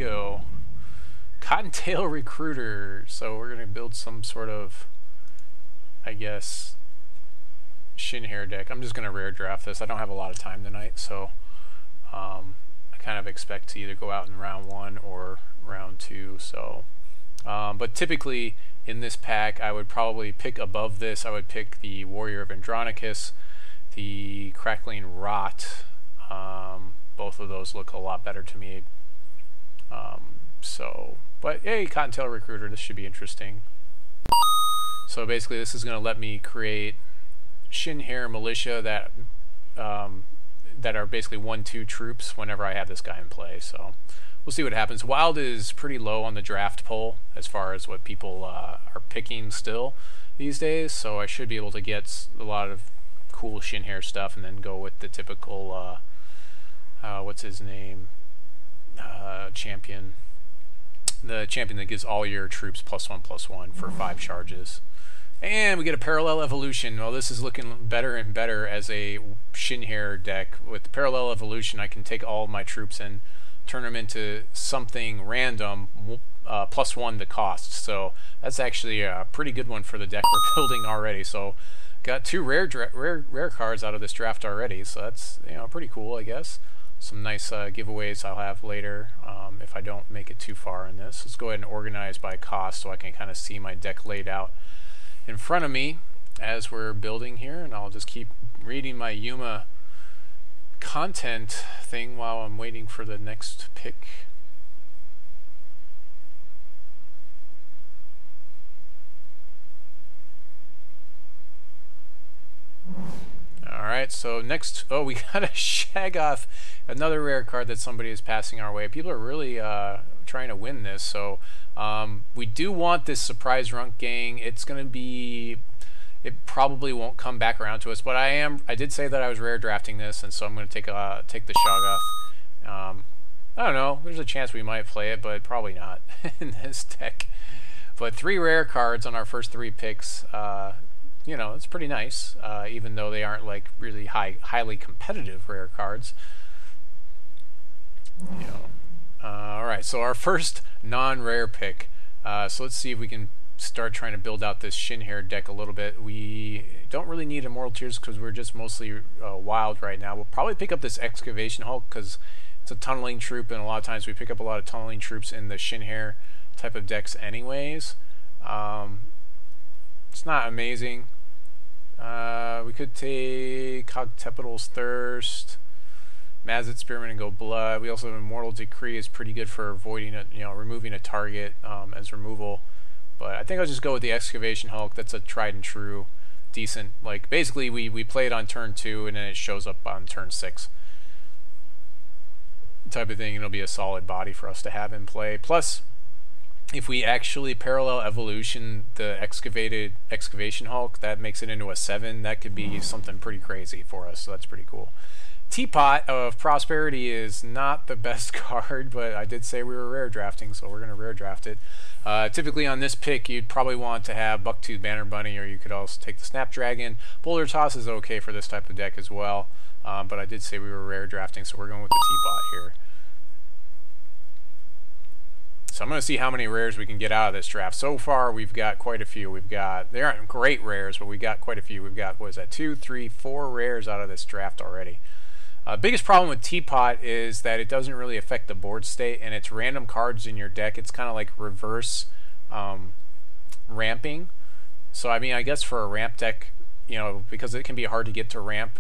go. Cottontail Recruiter. So we're gonna build some sort of, I guess, shin hair deck. I'm just gonna rare draft this. I don't have a lot of time tonight, so I kind of expect to either go out in round 1 or round 2. So, but typically in this pack, I would probably pick above this. I would pick the Warrior of Andronicus, the Crackling Rot. Both of those look a lot better to me. But hey, Cottontail Recruiter, this should be interesting. So basically, this is going to let me create shin hair militia that that are basically 1/2 troops whenever I have this guy in play. So we'll see what happens. Wild is pretty low on the draft poll as far as what people are picking still these days. So I should be able to get a lot of cool shin hair stuff, and then go with the typical what's his name, champion. The champion that gives all your troops +1/+1 for 5 charges. And we get a Parallel Evolution. Well, this is looking better and better as a shin hair deck. With the Parallel Evolution, I can take all of my troops and turn them into something random, +1 the cost. So that's actually a pretty good one for the deck we're building already. So got 2 rare cards out of this draft already. So that's, you know, pretty cool, I guess. Some nice giveaways I'll have later if I don't make it too far in this. Let's go ahead and organize by cost so I can kind of see my deck laid out in front of me as we're building here, and I'll just keep reading my Yuma content thing while I'm waiting for the next pick. Alright, so next, oh, we got a Shaggoth, another rare card that somebody is passing our way. People are really trying to win this, so we do want this Surprise Runk Gang. It's going to be, it probably won't come back around to us, but I did say that I was rare drafting this, and so I'm going to take the Shaggoth. I don't know, there's a chance we might play it, but probably not in this deck. But 3 rare cards on our first 3 picks. You know, it's pretty nice, even though they aren't like really highly competitive rare cards. You know, all right. So our first non-rare pick. So let's see if we can start trying to build out this shin hair deck a little bit. We don't really need Immortal Tears because we're just mostly wild right now. We'll probably pick up this Excavation Hulk because it's a tunneling troop, and a lot of times we pick up a lot of tunneling troops in the shin hair type of decks, anyways. It's not amazing. We could take Cogtepital's Thirst, Mazet Spearman, and go Blood. We also have Immortal Decree is pretty good for avoiding it, you know, removing a target as removal. But I think I'll just go with the Excavation Hulk. That's a tried and true, decent. Like basically, we play it on turn 2, and then it shows up on turn 6. Type of thing. It'll be a solid body for us to have in play. Plus, if we actually Parallel Evolution the Excavation Hulk, that makes it into a 7. That could be something pretty crazy for us, so that's pretty cool. Teapot of Prosperity is not the best card, but I did say we were rare drafting, so we're going to rare draft it. Typically on this pick, you'd probably want to have Bucktooth Banner Bunny, or you could also take the Snapdragon. Boulder Toss is okay for this type of deck as well, but I did say we were rare drafting, so we're going with the Teapot here. So I'm going to see how many rares we can get out of this draft. So far, we've got quite a few. They aren't great rares, but we got quite a few. We've got, what is that, 2, 3, 4 rares out of this draft already. Biggest problem with Teapot is that it doesn't really affect the board state, and it's random cards in your deck. It's kind of like reverse ramping. So I mean, I guess for a ramp deck, you know, because it can be hard to get to ramp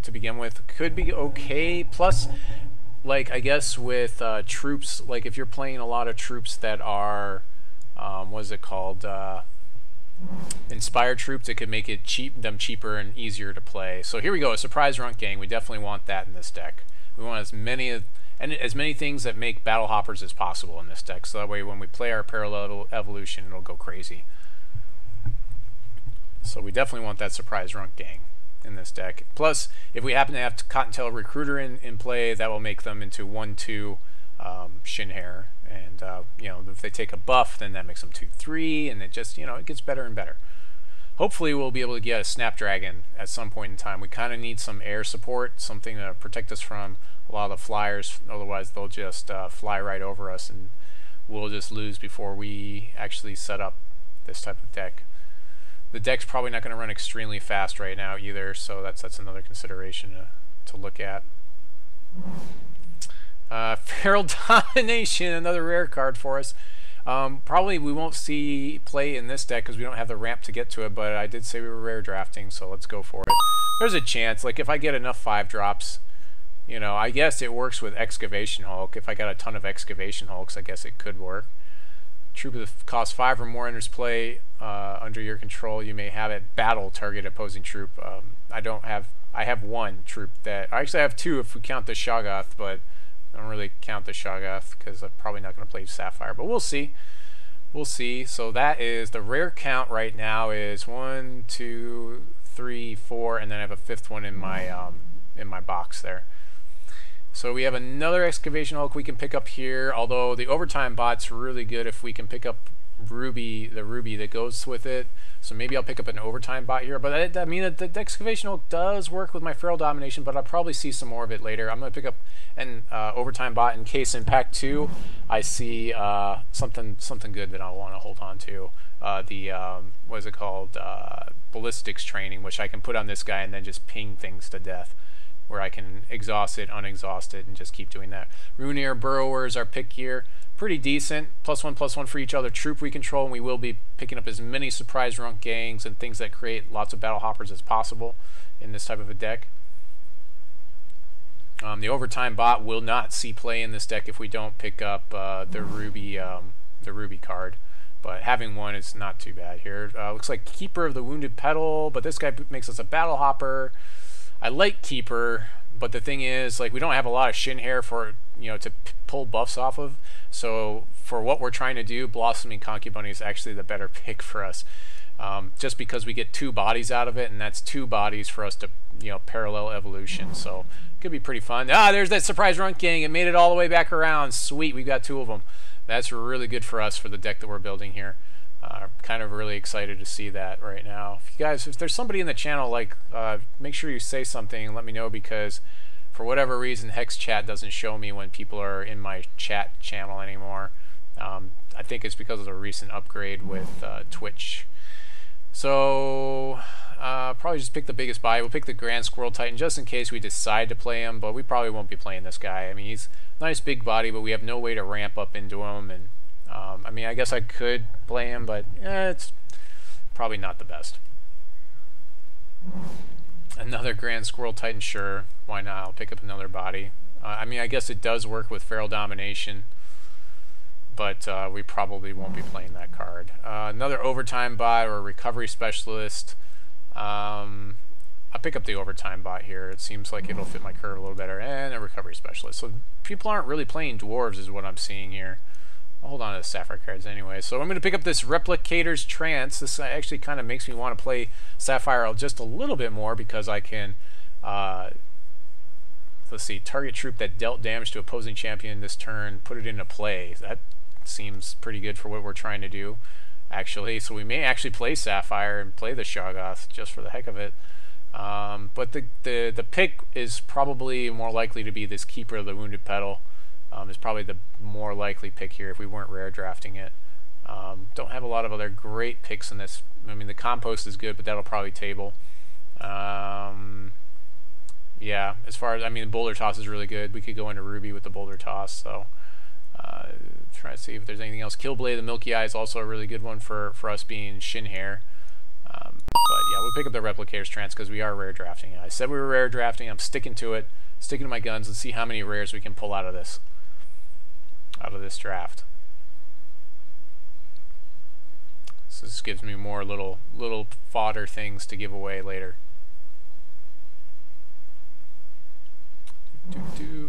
to begin with, could be okay. Plus, like, I guess with troops, like if you're playing a lot of troops that are, what is it called, inspired troops, it could make it them cheaper and easier to play. So here we go, a Surprise Runk Gang. We definitely want that in this deck. We want as many things that make Battle Hoppers as possible in this deck, so that way when we play our Parallel Evolution, it'll go crazy. So we definitely want that Surprise Runk Gang in this deck. Plus, if we happen to have Cottontail Recruiter in play, that will make them into 1/2 shin hair, and you know, if they take a buff, then that makes them 2/3, and it just, you know, it gets better and better. hopefully we'll be able to get a Snapdragon at some point in time. We kind of need some air support, something to protect us from a lot of the flyers, otherwise they'll just fly right over us and we'll just lose before we actually set up this type of deck. The deck's probably not going to run extremely fast right now either, so that's another consideration to look at. Feral Domination, another rare card for us. Probably we won't see play in this deck because we don't have the ramp to get to it, but I did say we were rare drafting, so let's go for it. There's a chance, like if I get enough 5-drops, you know, I guess it works with Excavation Hulk. If I got a ton of Excavation Hulks, I guess it could work. Troop that costs 5 or more enters play under your control. You may have it battle target opposing troop. I have 1 troop that, I actually have 2 if we count the Shoggoth, but I don't really count the Shoggoth because I'm probably not going to play Sapphire, but we'll see. We'll see. So that is the rare count right now is 1, 2, 3, 4, and then I have a 5th one in my box there. So we have another Excavation Hulk we can pick up here, although the overtime bot's really good if we can pick up Ruby, the Ruby that goes with it. So maybe I'll pick up an overtime bot here, but I mean the Excavation Hulk does work with my Feral Domination, but I'll probably see some more of it later. I'm going to pick up an overtime bot in case in Pack 2 I see something good that I want to hold on to. What is it called? Ballistics training, which I can put on this guy and then just ping things to death, where I can exhaust it, unexhaust it, and just keep doing that. Runeair Burrower is our pick here. Pretty decent. +1/+1 for each other troop we control, and we will be picking up as many surprise runk gangs and things that create lots of battle hoppers as possible in this type of a deck. The overtime bot will not see play in this deck if we don't pick up the Ruby card. But having 1 is not too bad here. Looks like Keeper of the Wounded Petal, but this guy makes us a battle hopper. I like Keeper, but the thing is, like, we don't have a lot of shin hair for, you know, to pull buffs off of. So for what we're trying to do, Blossoming Concubine is actually the better pick for us. Just because we get 2 bodies out of it, and that's 2 bodies for us to, you know, parallel evolution. So it could be pretty fun. Ah, there's that surprise runk gang. It made it all the way back around. Sweet, we've got 2 of them. That's really good for us for the deck that we're building here. Kind of really excited to see that right now. If there's somebody in the channel, like, make sure you say something and let me know, because for whatever reason Hex Chat doesn't show me when people are in my chat channel anymore. I think it's because of the recent upgrade with Twitch. So probably just pick the biggest buy. We'll pick the Grand Squirrel Titan just in case we decide to play him, but we probably won't be playing this guy. I mean, he's a nice big body, but we have no way to ramp up into him, and I mean, I guess I could play him, but it's probably not the best. Another Grand Squirrel Titan, sure, why not? I'll pick up another body. I mean, I guess it does work with Feral Domination, but we probably won't be playing that card. Another overtime bot or a recovery specialist. I'll pick up the overtime bot here. It seems like it'll fit my curve a little better, and a recovery specialist. So people aren't really playing dwarves is what I'm seeing here. I'll hold on to the Sapphire cards anyway. So I'm going to pick up this Replicator's Trance. This actually kind of makes me want to play Sapphire just a little bit more, because I can, let's see, target troop that dealt damage to opposing champion this turn, put it into play. That seems pretty good for what we're trying to do, actually. So we may actually play Sapphire and play the Shoggoth just for the heck of it. But the pick is probably more likely to be this Keeper of the Wounded Petal. Is probably the more likely pick here if we weren't rare drafting it. Don't have a lot of other great picks in this. I mean, the Compost is good, but that'll probably table. Yeah, as far as, I mean, the Boulder Toss is really good. We could go into Ruby with the Boulder Toss, so try to see if there's anything else. Killblade, the Milky Eye is also a really good one for us being shin hair. But yeah, we'll pick up the Replicator's Trance because we are rare drafting it. I said we were rare drafting. I'm sticking to it, sticking to my guns. Let's see how many rares we can pull out of this draft. So this gives me more little fodder things to give away later.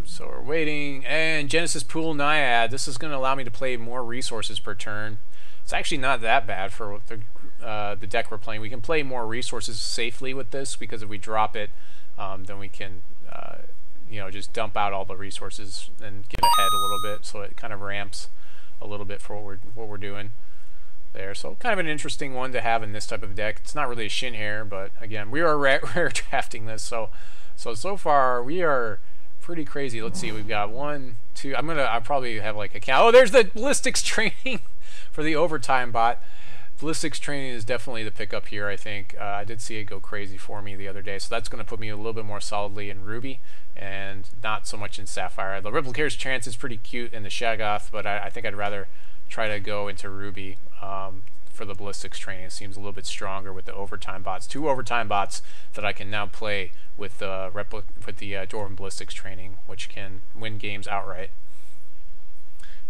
So we're waiting, and Genesis Pool Naiad. This is going to allow me to play more resources per turn. It's actually not that bad for the deck we're playing. We can play more resources safely with this, because if we drop it, then we can you know, just dump out all the resources and get ahead a little bit. So it kind of ramps a little bit for what we're doing. there. So kind of an interesting one to have in this type of deck. It's not really a shin hair, but again, we are rare drafting this. So far we are pretty crazy. Let's see, we've got 1, 2. I'll probably have like a count. Oh, there's the ballistics training for the overtime bot. Ballistics training is definitely the pickup here, I think. I did see it go crazy for me the other day, so that's going to put me a little bit more solidly in Ruby and not so much in Sapphire. The Replicator's Trance is pretty cute in the Shaggoth, but I think I'd rather try to go into Ruby for the ballistics training. It seems a little bit stronger with the overtime bots. 2 overtime bots that I can now play with the Dwarven ballistics training, which can win games outright.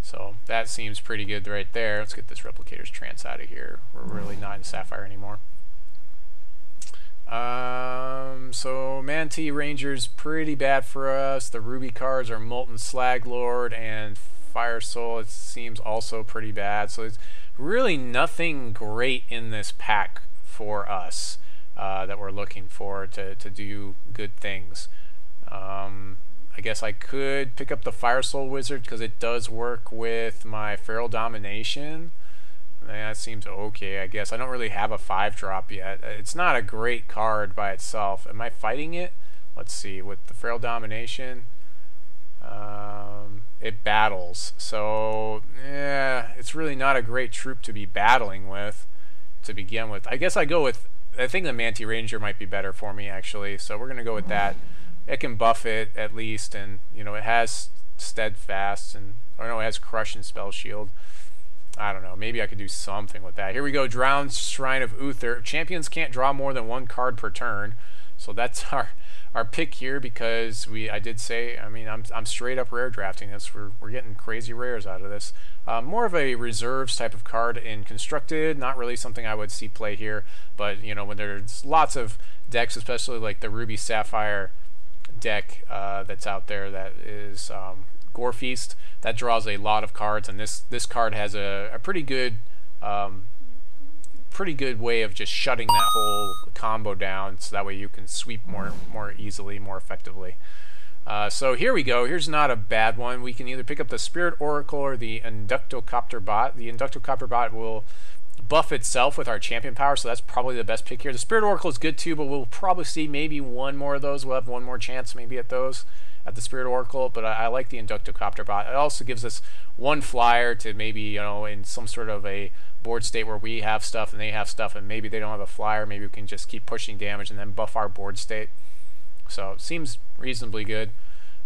So that seems pretty good right there. Let's get this Replicator's Trance out of here. We're really not in Sapphire anymore. So Manti Ranger's pretty bad for us. The Ruby cards are Molten Slag Lord and Fire Soul. It seems also pretty bad. So it's really nothing great in this pack for us that we're looking for to do good things. I guess I could pick up the Fire Soul Wizard because it does work with my Feral Domination. That seems okay, I guess. I don't really have a 5-drop yet. It's not a great card by itself. Am I fighting it? Let's see. With the Feral Domination, it battles. So, yeah, it's really not a great troop to be battling with to begin with. I guess I think the Manti Ranger might be better for me, actually. So we're going to go with that. It can buff it at least, and you know it has Steadfast, and or no, it has Crush and Spell Shield. I don't know. Maybe I could do something with that. Here we go. Drowned Shrine of Uther. Champions can't draw more than 1 card per turn, so that's our pick here because I did say. I mean, I'm straight up rare drafting this. We're getting crazy rares out of this. More of a reserves type of card in Constructed. Not really something I would see play here, but you know when there's lots of decks, especially like the Ruby Sapphire deck that's out there that is Gore Feast, that draws a lot of cards, and this card has a pretty good way of just shutting that whole combo down, so that way you can sweep more easily, more effectively. So here we go. Here's not a bad one. We can either pick up the Spirit Oracle or the Inductocopter Bot. The Inductocopter Bot will buff itself with our champion power, so that's probably the best pick here. The Spirit Oracle is good too, but we'll probably see maybe 1 more of those. We'll have 1 more chance maybe at those, at the Spirit Oracle, but I like the Inductocopter Bot. It also gives us 1 flyer to maybe, you know, in some sort of a board state where we have stuff and they have stuff and maybe they don't have a flyer, maybe we can just keep pushing damage and then buff our board state. So it seems reasonably good.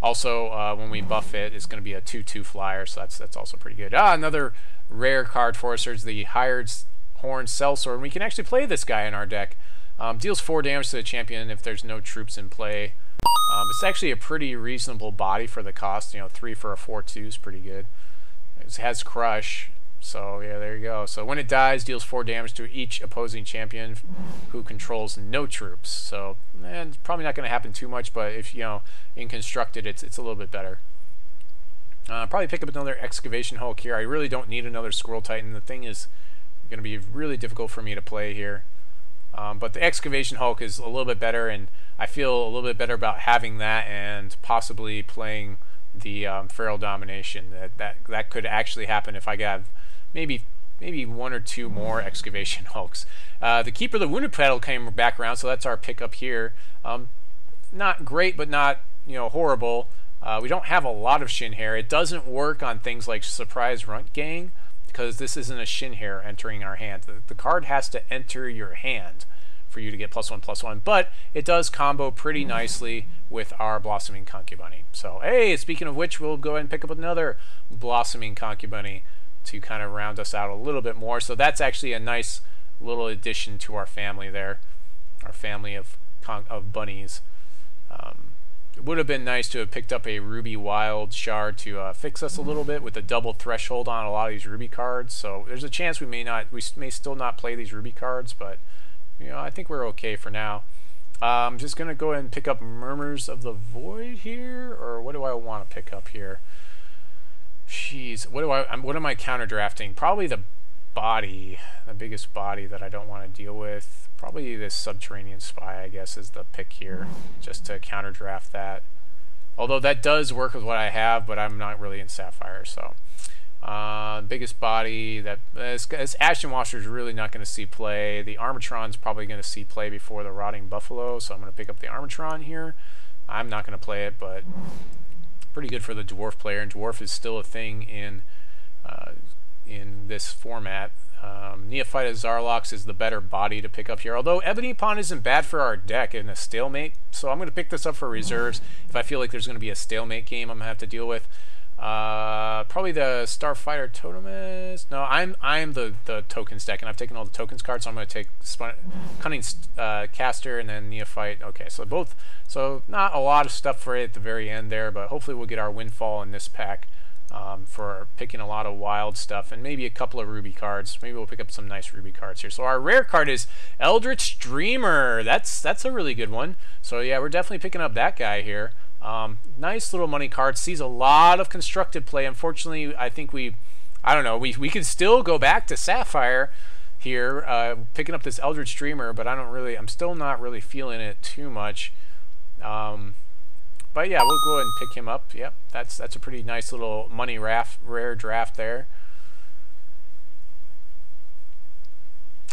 Also, when we buff it, it's going to be a 2/2 flyer, so that's also pretty good. Another rare card for us. There's the Hired Horn Sellsword, and we can actually play this guy in our deck. Deals 4 damage to the champion if there's no troops in play. It's actually a pretty reasonable body for the cost. You know, 3 for a 4/2 is pretty good. It has Crush, so yeah, there you go. So when it dies, deals 4 damage to each opposing champion who controls no troops. So it's probably not going to happen too much, but if you know in Constructed, it's a little bit better. Probably pick up another Excavation Hulk here. I really don't need another Squirrel Titan. The thing is going to be really difficult for me to play here. But the Excavation Hulk is a little bit better, and I feel a little bit better about having that and possibly playing the Feral Domination. That could actually happen if I got maybe 1 or 2 more Excavation Hulks. The Keeper of the Wounded Petal came back around, so that's our pickup here. Not great, but not horrible. We don't have a lot of Shin Hair. It doesn't work on things like Surprise Runt Gang because this isn't a Shin Hair entering our hand. The card has to enter your hand for you to get +1/+1, but it does combo pretty nicely with our Blossoming Concubine. So hey, speaking of which, we'll go ahead and pick up another Blossoming Concubine to kind of round us out a little bit more. So that's actually a nice little addition to our family there, our family of bunnies. It would have been nice to have picked up a Ruby Wild Shard to fix us a little bit with the double threshold on a lot of these Ruby cards. So there's a chance we may still not play these Ruby cards, but I think we're okay for now. I'm just gonna go ahead and pick up Murmurs of the Void here, or what do I want to pick up here? Jeez, what am I counter drafting? Probably the body, the biggest body that I don't want to deal with. Probably this Subterranean Spy, I guess, is the pick here, just to counter draft that. Although that does work with what I have, but I'm not really in Sapphire, so Biggest body, that as Ashton Washer is really not going to see play. The Armatron's probably going to see play before the Rotting Buffalo, so I'm going to pick up the Armatron here. I'm not going to play it, but pretty good for the Dwarf player, and Dwarf is still a thing in this format. Neophyta Zarlox is the better body to pick up here, although Ebony Pawn isn't bad for our deck in a stalemate, so I'm going to pick this up for reserves if I feel like there's going to be a stalemate game I'm going to have to deal with. Probably the Starfighter Totemist. No, I'm the tokens deck, and I've taken all the tokens cards, so I'm going to take Cunning Caster and then Neophyte. Okay, so not a lot of stuff for it at the very end there, but hopefully we'll get our windfall in this pack for picking a lot of wild stuff, and maybe a couple of Ruby cards. Maybe we'll pick up some nice Ruby cards here. So our rare card is Eldritch Dreamer. That's a really good one. So yeah, we're definitely picking up that guy here. Nice little money card. Sees a lot of constructed play. Unfortunately, I think I don't know, we could still go back to Sapphire here, picking up this Eldritch Dreamer, but I'm still not really feeling it too much. But yeah, we'll go ahead and pick him up. Yep, that's a pretty nice little money rare draft there.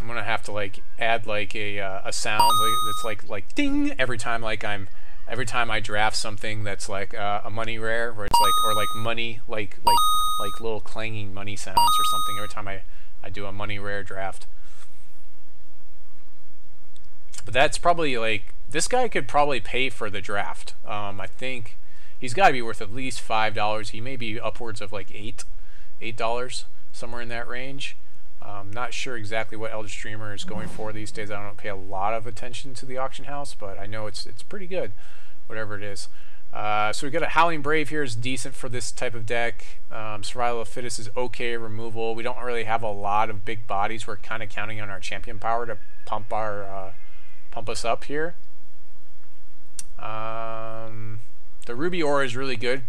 I'm gonna have to like add like a sound that's like ding every time I draft something that's like a money rare, where it's like, or like money like little clanging money sounds or something every time I do a money rare draft. But that's probably like, this guy could probably pay for the draft. I think he's got to be worth at least $5. He may be upwards of like $8, somewhere in that range. Not sure exactly what Eldritch Dreamer is going for these days. I don't pay a lot of attention to the auction house, but I know it's pretty good, whatever it is. So we got a Howling Brave here, is decent for this type of deck. Survival of the Fittest is okay. Removal. We don't really have a lot of big bodies. We're kind of counting on our champion power to pump us up here. The Ruby Aura is really good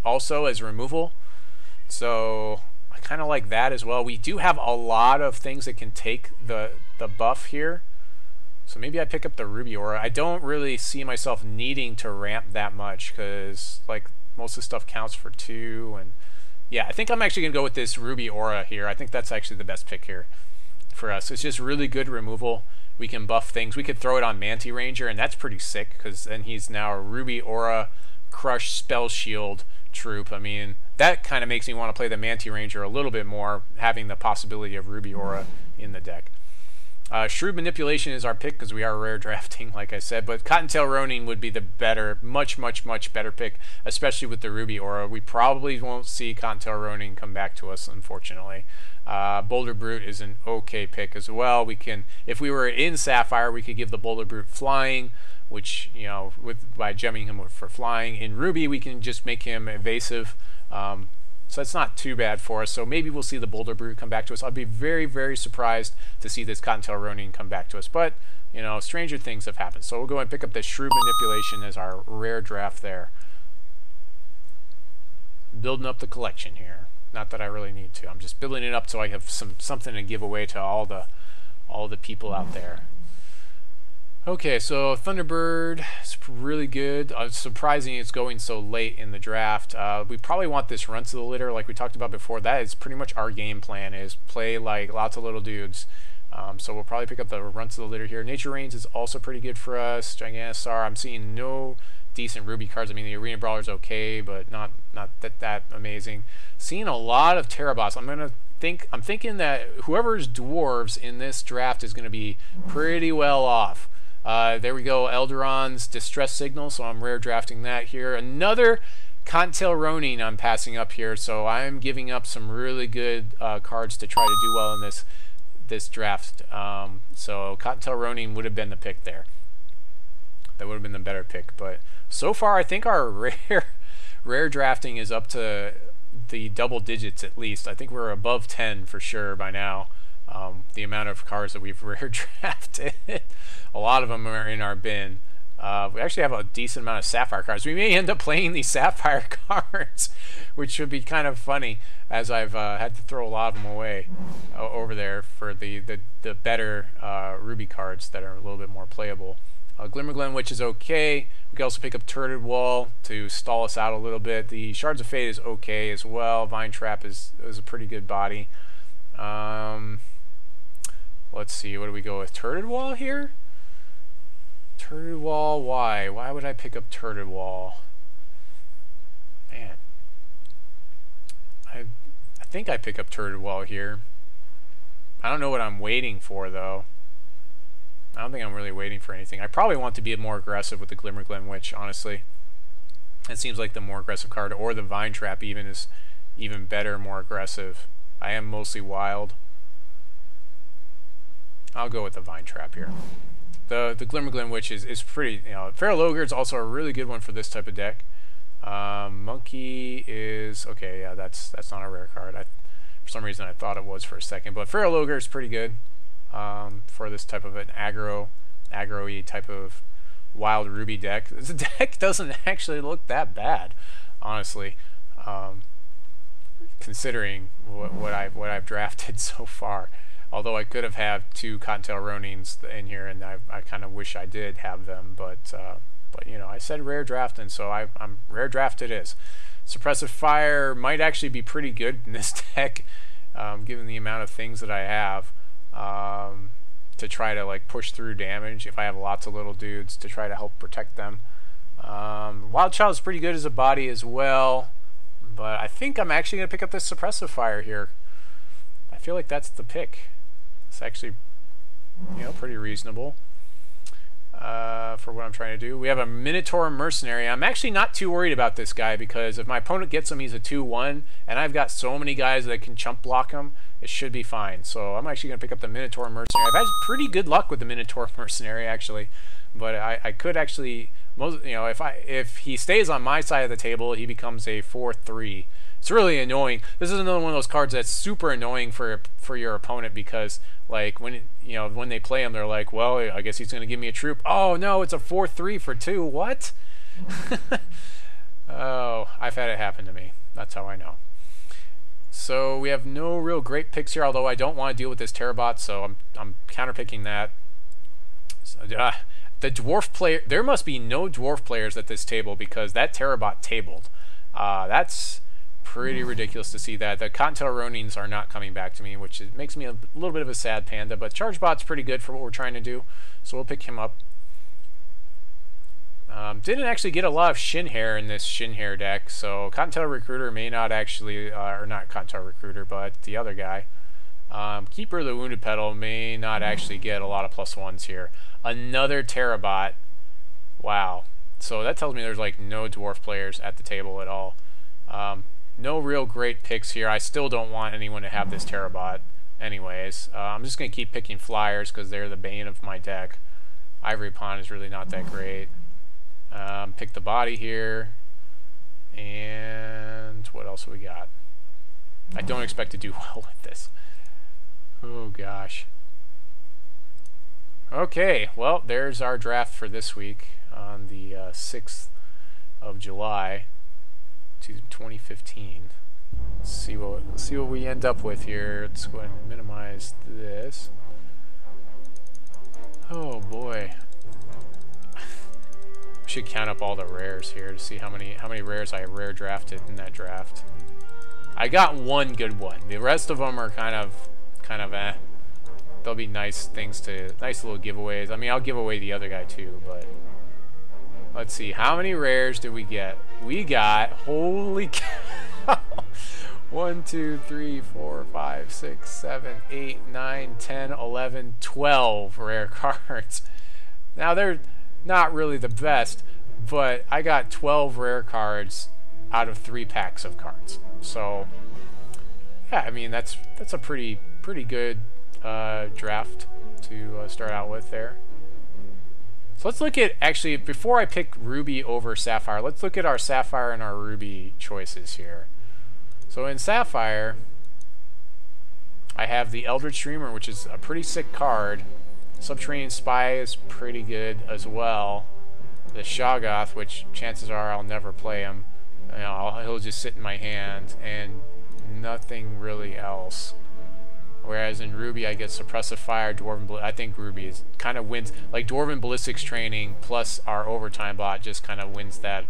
also as removal, so I kind of like that as well. We do have a lot of things that can take the buff here, so maybe I pick up the Ruby Aura. I don't really see myself needing to ramp that much, because like most of the stuff counts for 2, and yeah, I think I'm actually gonna go with this Ruby Aura here. I think that's actually the best pick here for us. It's just really good removal. We can buff things. We could throw it on Manti Ranger, and that's pretty sick, because then he's now a Ruby Aura Crush Spell Shield troop. I mean, that kind of makes me want to play the Manti Ranger a little bit more, having the possibility of Ruby Aura in the deck. Shrewd Manipulation is our pick, because we are rare drafting, like I said, but Cottontail Ronin would be the better, much better pick, especially with the Ruby Aura. We probably won't see Cottontail Ronin come back to us, unfortunately. Boulder Brute is an okay pick as well. We can, if we were in Sapphire, we could give the Boulder Brute flying, which, you know, by gemming him for flying. In Ruby, we can just make him evasive, so that's not too bad for us. So maybe we'll see the Boulder Brute come back to us. I'd be very surprised to see this Cottontail Ronin come back to us, but you know, stranger things have happened. So we'll go and pick up this Shrewd Manipulation as our rare draft there. Building up the collection here. Not that I really need to. I'm just building it up so I have something to give away to all the people out there. Okay, so Thunderbird is really good. It's surprising it's going so late in the draft. We probably want this Runts of the Litter, like we talked about before. That is pretty much our game plan, is play like lots of little dudes. So we'll probably pick up the Runts of the Litter here. Nature Reigns is also pretty good for us. Gigantosaur, I'm seeing no decent Ruby cards. I mean, the Arena Brawler is okay, but not that amazing. Seeing a lot of Terrabots. I'm thinking that whoever's dwarves in this draft is going to be pretty well off. There we go, Elderon's Distress Signal, so I'm rare drafting that here. Another Cottontail Ronin I'm passing up here, so I'm giving up some really good cards to try to do well in this draft. So Cottontail Ronin would have been the pick there. That would have been the better pick, but so far I think our rare drafting is up to the double digits at least. I think we're above 10 for sure by now. The amount of cards that we've rare drafted. A lot of them are in our bin. We actually have a decent amount of Sapphire cards. We may end up playing these Sapphire cards, which would be kind of funny, as I've had to throw a lot of them away over there for the better Ruby cards that are a little bit more playable. Glimmerglen Witch is okay. We can also pick up Turreted Wall to stall us out a little bit. The Shards of Fate is okay as well. Vine Trap is a pretty good body. Let's see, what do we go with? Turreted Wall here? Turreted Wall, why? Why would I pick up Turreted Wall? Man. I think I pick up Turreted Wall here. I don't know what I'm waiting for, though. I don't think I'm really waiting for anything. I probably want to be more aggressive with the Glimmerglen Witch, honestly. It seems like the more aggressive card, or the Vine Trap even, is even better, more aggressive. I am mostly wild. I'll go with the Vine Trap here. The Glimmerglen Witch is pretty, you know, Feral Ogre is also a really good one for this type of deck. Monkey is, okay, yeah, that's not a rare card. For some reason I thought it was for a second, but Feral Ogre is pretty good for this type of an aggro-y type of wild ruby deck. This deck doesn't actually look that bad, honestly, considering what I've drafted so far. Although I could have had 2 Cottontail Ronins in here, and I kind of wish I did have them, but you know, I said rare draft, and so I'm rare draft it is. Suppressive Fire might actually be pretty good in this deck, given the amount of things that I have, to try to like push through damage if I have lots of little dudes to try to help protect them. Wild Child is pretty good as a body as well, but I think I'm actually going to pick up this Suppressive Fire here. I feel like that's the pick. It's actually, you know, pretty reasonable for what I'm trying to do. We have a Minotaur Mercenary. I'm actually not too worried about this guy because if my opponent gets him, he's a 2-1, and I've got so many guys that can chump block him, it should be fine. So I'm actually going to pick up the Minotaur Mercenary. I've had pretty good luck with the Minotaur Mercenary, actually, but I could actually, you know, if he stays on my side of the table, he becomes a 4-3. It's really annoying. This is another one of those cards that's super annoying for your opponent because, like, when they play him, they're like, well, I guess he's going to give me a troop. Oh no, it's a 4-3 for 2. What? Oh, I've had it happen to me. That's how I know. So we have no real great picks here, although I don't want to deal with this Terabot, so I'm counterpicking that. So, the dwarf player, there must be no dwarf players at this table because that Terabot tabled. That's pretty ridiculous to see that. The Cottontail Ronins are not coming back to me, which makes me a little bit of a sad panda, but Chargebot's pretty good for what we're trying to do, so we'll pick him up. Didn't actually get a lot of Shin Hair in this Shin Hair deck, so Cottontail Recruiter may not actually, or not Cottontail Recruiter, but the other guy. Keeper of the Wounded Petal may not actually get a lot of +1s here. Another Terabot. Wow. So that tells me there's like no dwarf players at the table at all. No real great picks here. I still don't want anyone to have this Terabot anyways. I'm just going to keep picking flyers because they're the bane of my deck. Ivory Pawn is really not that great. Pick the body here. And what else we got? I don't expect to do well with this. Oh gosh. Okay, well, there's our draft for this week on the 6th of July. 2015. Let's see what we end up with here. Let's go ahead and minimize this. Oh boy. Should count up all the rares here to see how many rares I rare drafted in that draft. I got one good one. The rest of them are kind of eh. They'll be nice things nice little giveaways. I mean, I'll give away the other guy too, but let's see, how many rares did we get? We got, holy cow, 1, 2, 3, 4, 5, 6, 7, 8, 9, 10, 11, 12 rare cards. Now, they're not really the best, but I got 12 rare cards out of 3 packs of cards. So, yeah, I mean, that's a pretty good draft to start out with there. So let's look at, actually, before I pick Ruby over Sapphire, let's look at our Sapphire and our Ruby choices here. So in Sapphire, I have the Eldritch Streamer, which is a pretty sick card. Subterranean Spy is pretty good as well. The Shoggoth, which chances are I'll never play him. You know, he'll just sit in my hand, and nothing really else. Whereas in Ruby, I get Suppressive Fire, Dwarven I think Ruby is kind of wins. Like Dwarven Ballistics training plus our overtime bot just kind of wins that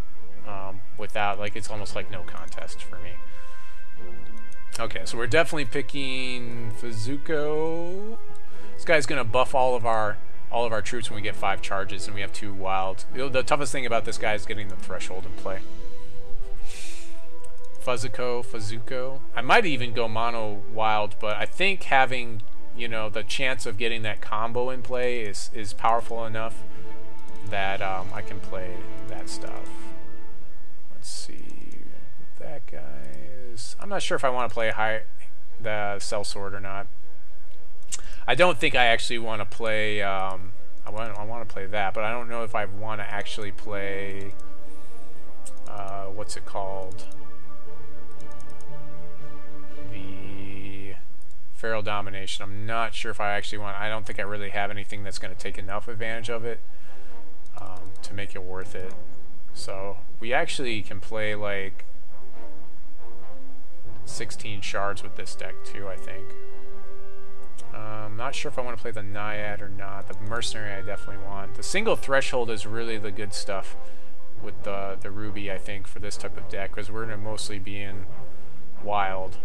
without, like, it's almost like no contest for me. Okay, so we're definitely picking Fazuko. This guy's gonna buff all of our troops when we get 5 charges and we have 2 wild. The toughest thing about this guy is getting the threshold in play. Fazuko. I might even go mono wild, but I think having, you know, the chance of getting that combo in play is powerful enough that I can play that stuff. Let's see, that guy is. I'm not sure if I want to play the sellsword or not. I don't think I actually want to play. I want to play that, but I don't know if I want to actually play. What's it called? The Feral Domination. I'm not sure if I actually want. I don't think I really have anything that's going to take enough advantage of it to make it worth it. So we actually can play like 16 shards with this deck too, I think. I'm not sure if I want to play the Naiad or not. The Mercenary I definitely want. The single threshold is really the good stuff with the Ruby, I think, for this type of deck, because we're going to mostly be in wild.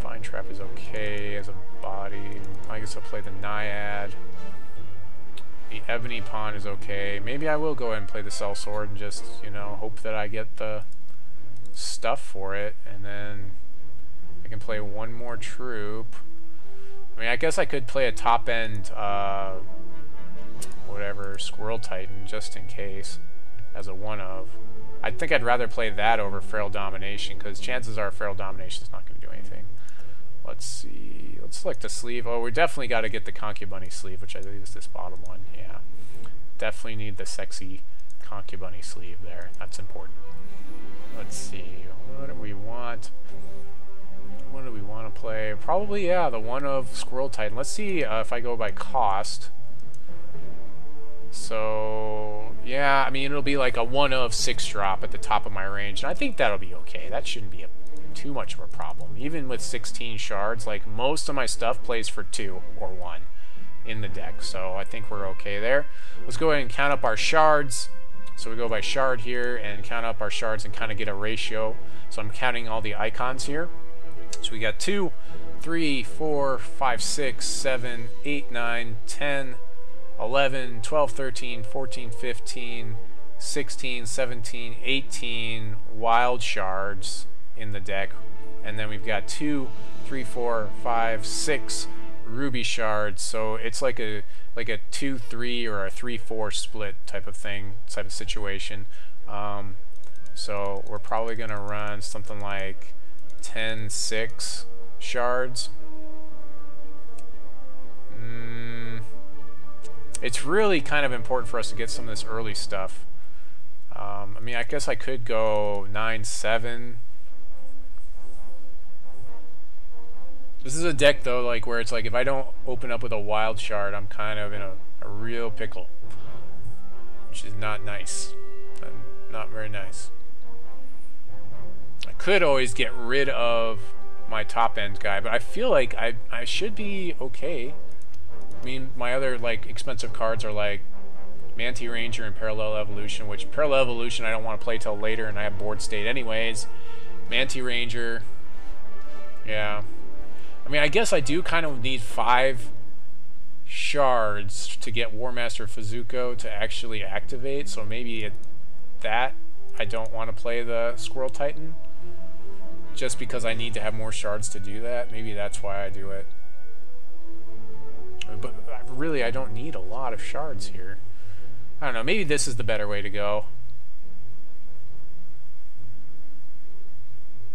Vine Trap is okay as a body. I guess I'll play the Naiad. The Ebony Pawn is okay. Maybe I will go ahead and play the sellsword and just, you know, hope that I get the stuff for it, and then I can play one more troop. I mean, I guess I could play a top-end, whatever, Squirrel Titan, just in case, as a one-of. I think I'd rather play that over Feral Domination, because chances are Feral Domination is not going to do anything. Let's see. Let's select a sleeve. Oh, we definitely got to get the Concubunny sleeve, which I believe is this bottom one. Yeah. Definitely need the sexy Concubunny sleeve there. That's important. Let's see. What do we want? What do we want to play? Probably, yeah, the one of Squirrel Titan. Let's see if I go by cost. So, yeah, I mean, it'll be like a 1 of 6 drop at the top of my range, and I think that'll be okay. That shouldn't be too much of a problem. Even with 16 shards, like, most of my stuff plays for 2 or 1 in the deck, so I think we're okay there. Let's go ahead and count up our shards. So we go by shard here and count up our shards and kind of get a ratio. So I'm counting all the icons here. So we got 2, 3, 4, 5, 6, 7, 8, 9, 10, 11, 12, 13, 14, 15, 16, 17, 18 wild shards in the deck. And then we've got 2, 3, 4, 5, 6 ruby shards. So it's like a 2-3 or a 3-4 split type of thing, type of situation. So we're probably going to run something like 10-6 shards. It's really kind of important for us to get some of this early stuff. I mean, I guess I could go 9-7. This is a deck, though, like where it's like if I don't open up with a wild shard, I'm kind of in a real pickle, which is not nice. Not very nice. I could always get rid of my top end guy, but I feel like I should be okay. I mean, my other like expensive cards are like Manti Ranger and Parallel Evolution, which Parallel Evolution I don't want to play till later, and I have board state anyways. Manti Ranger, yeah. I mean, I guess I do kind of need 5 shards to get War Master Fazuko to actually activate, so maybe that I don't want to play the Squirrel Titan, just because I need to have more shards to do that. Maybe that's why I do it. But really, I don't need a lot of shards here. I don't know, maybe this is the better way to go.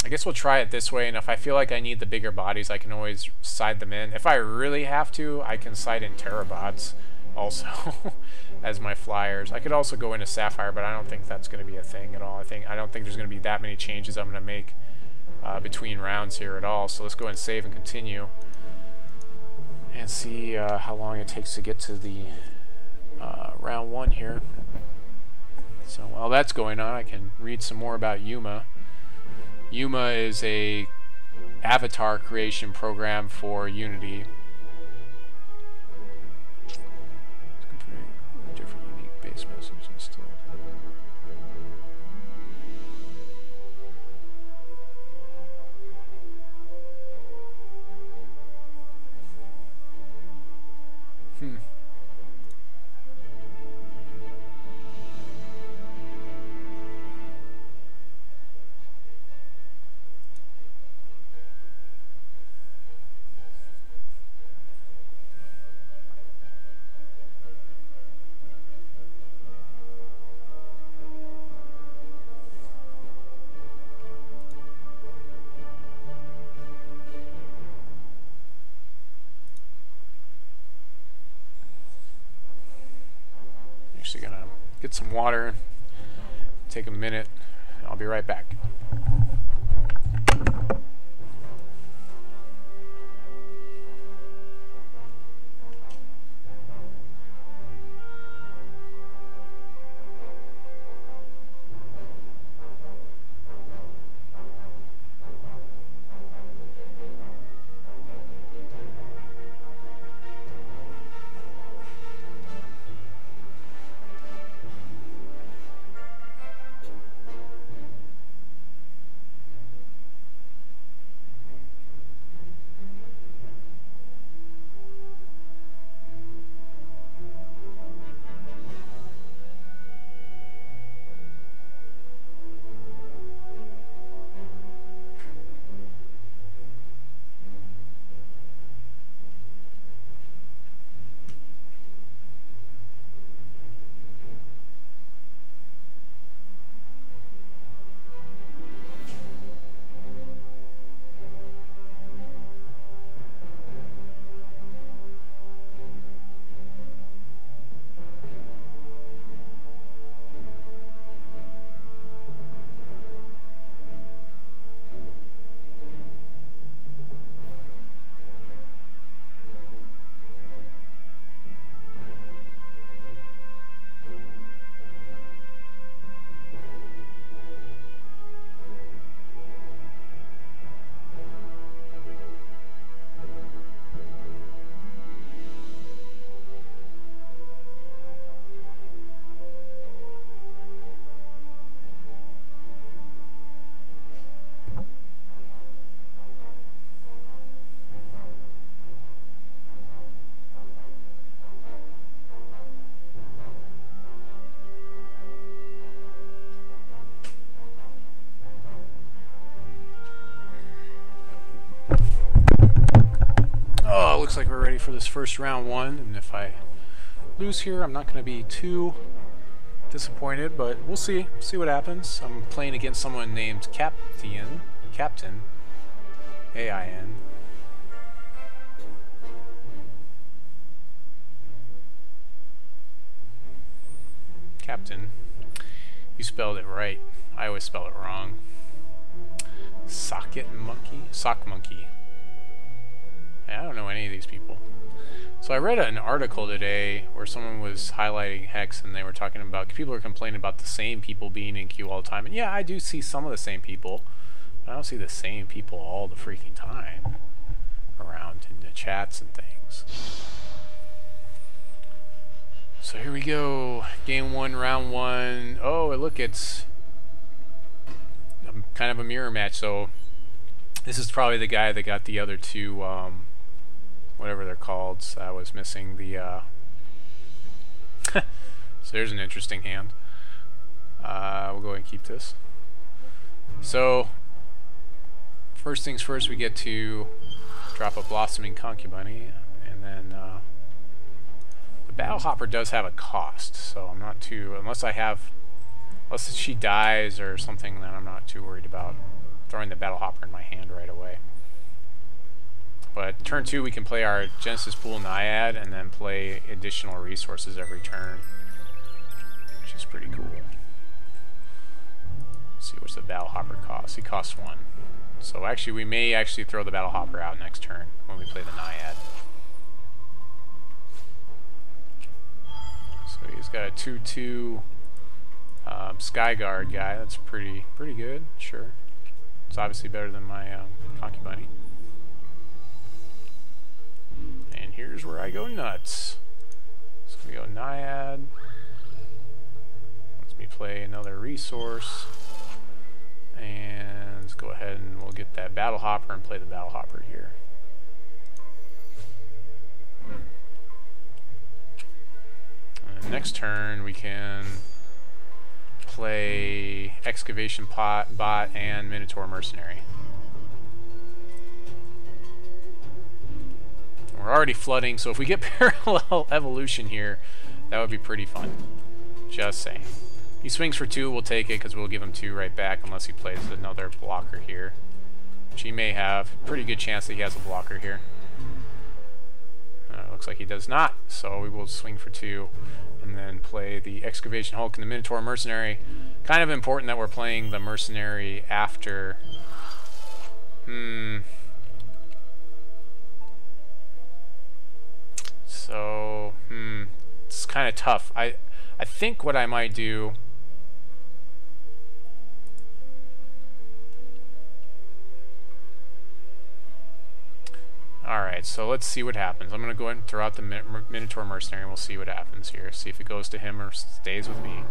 I guess we'll try it this way, and if I feel like I need the bigger bodies, I can always side them in. If I really have to, I can side in Terrabots also as my flyers. I could also go into Sapphire, but I don't think that's going to be a thing at all. I don't think there's going to be that many changes I'm going to make between rounds here at all. So let's go ahead and save and continue and see how long it takes to get to the round 1 here. So while that's going on, I can read some more about Yuma. Yuma is a avatar creation program for Unity. It's comparing different unique base message installed. Actually gonna get some water, take a minute, and I'll be right back. Oh, looks like we're ready for this first round one, and if I lose here, I'm not going to be too disappointed, but we'll see what happens. I'm playing against someone named Captain, A-I-N. Captain. You spelled it right. I always spell it wrong. Sock monkey. I don't know any of these people. So I read an article today where someone was highlighting Hex, and they were talking about people are complaining about the same people being in queue all the time. And yeah, I do see some of the same people, but I don't see the same people all the freaking time around in the chats and things. So here we go. Game 1, round 1. Oh, look, it's kind of a mirror match. So this is probably the guy that got the other two, whatever they're called. So I was missing the, so there's an interesting hand. We'll go ahead and keep this. So, first things first, we get to drop a Blossoming Concubine, and then the Battle Hopper does have a cost, so I'm not too, unless she dies or something, then I'm not too worried about throwing the Battle Hopper in my hand right away. But turn 2, we can play our Genesis Pool Naiad and then play additional resources every turn, which is pretty cool. Let's see what's the Battle Hopper cost. He costs 1. So actually, we may actually throw the Battle Hopper out next turn when we play the Naiad. So he's got a 2/2 Skyguard guy. That's pretty good, sure. It's obviously better than my concubine. And here's where I go nuts. So we go Naiad. Lets me play another resource. And let's go ahead and we'll get that Battle Hopper and play the Battle Hopper here. And next turn we can play Excavation Bot and Minotaur Mercenary. We're already flooding, so if we get Parallel Evolution here, that would be pretty fun. Just saying. He swings for 2, we'll take it because we'll give him 2 right back unless he plays another blocker here. Which he may have. Pretty good chance that he has a blocker here. Looks like he does not, so we will swing for 2 and then play the Excavation Hulk and the Minotaur Mercenary. Kind of important that we're playing the Mercenary after... So, it's kind of tough. I think what I might do... Alright, so let's see what happens. I'm going to go ahead and throw out the Minotaur Mercenary and we'll see what happens here. See if it goes to him or stays with me.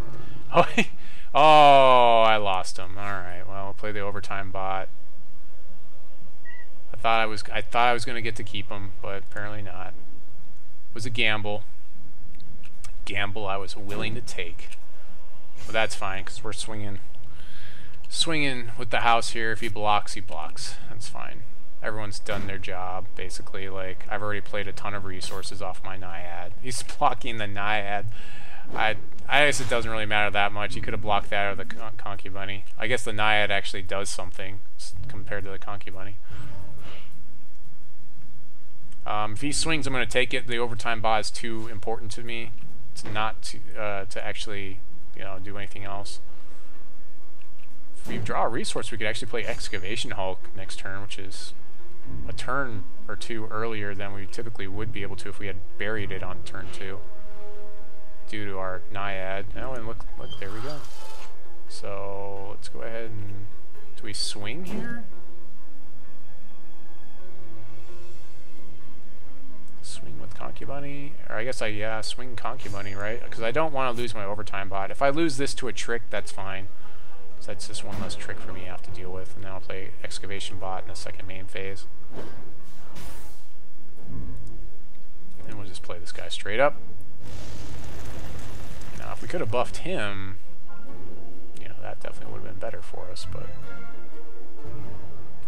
Oh, I lost him. Alright, well, we'll play the Overtime Bot. I thought I was going to get to keep him, but apparently not. It was a gamble. Gamble I was willing to take. But that's fine, because we're swinging with the house here. If he blocks, he blocks. That's fine. Everyone's done their job, basically. Like, I've already played a ton of resources off my Naiad. He's blocking the Naiad. I guess it doesn't really matter that much. He could have blocked that out of the concubine. I guess the Naiad actually does something compared to the concubine. If he swings, I'm going to take it. The Overtime Bot is too important to me to not to actually, do anything else. If we draw a resource, we could actually play Excavation Hulk next turn, which is a turn or 2 earlier than we typically would be able to if we had buried it on turn 2 due to our Naiad. Oh, and look, there we go. So let's go ahead and... Do we swing here? Swing with concubine, or I guess swing concubine, right? Because I don't want to lose my Overtime Bot. If I lose this to a trick, that's fine. So that's just one less trick for me to have to deal with. And then I'll play Excavation Bot in the second main phase. And we'll just play this guy straight up. Now, if we could have buffed him, that definitely would have been better for us. But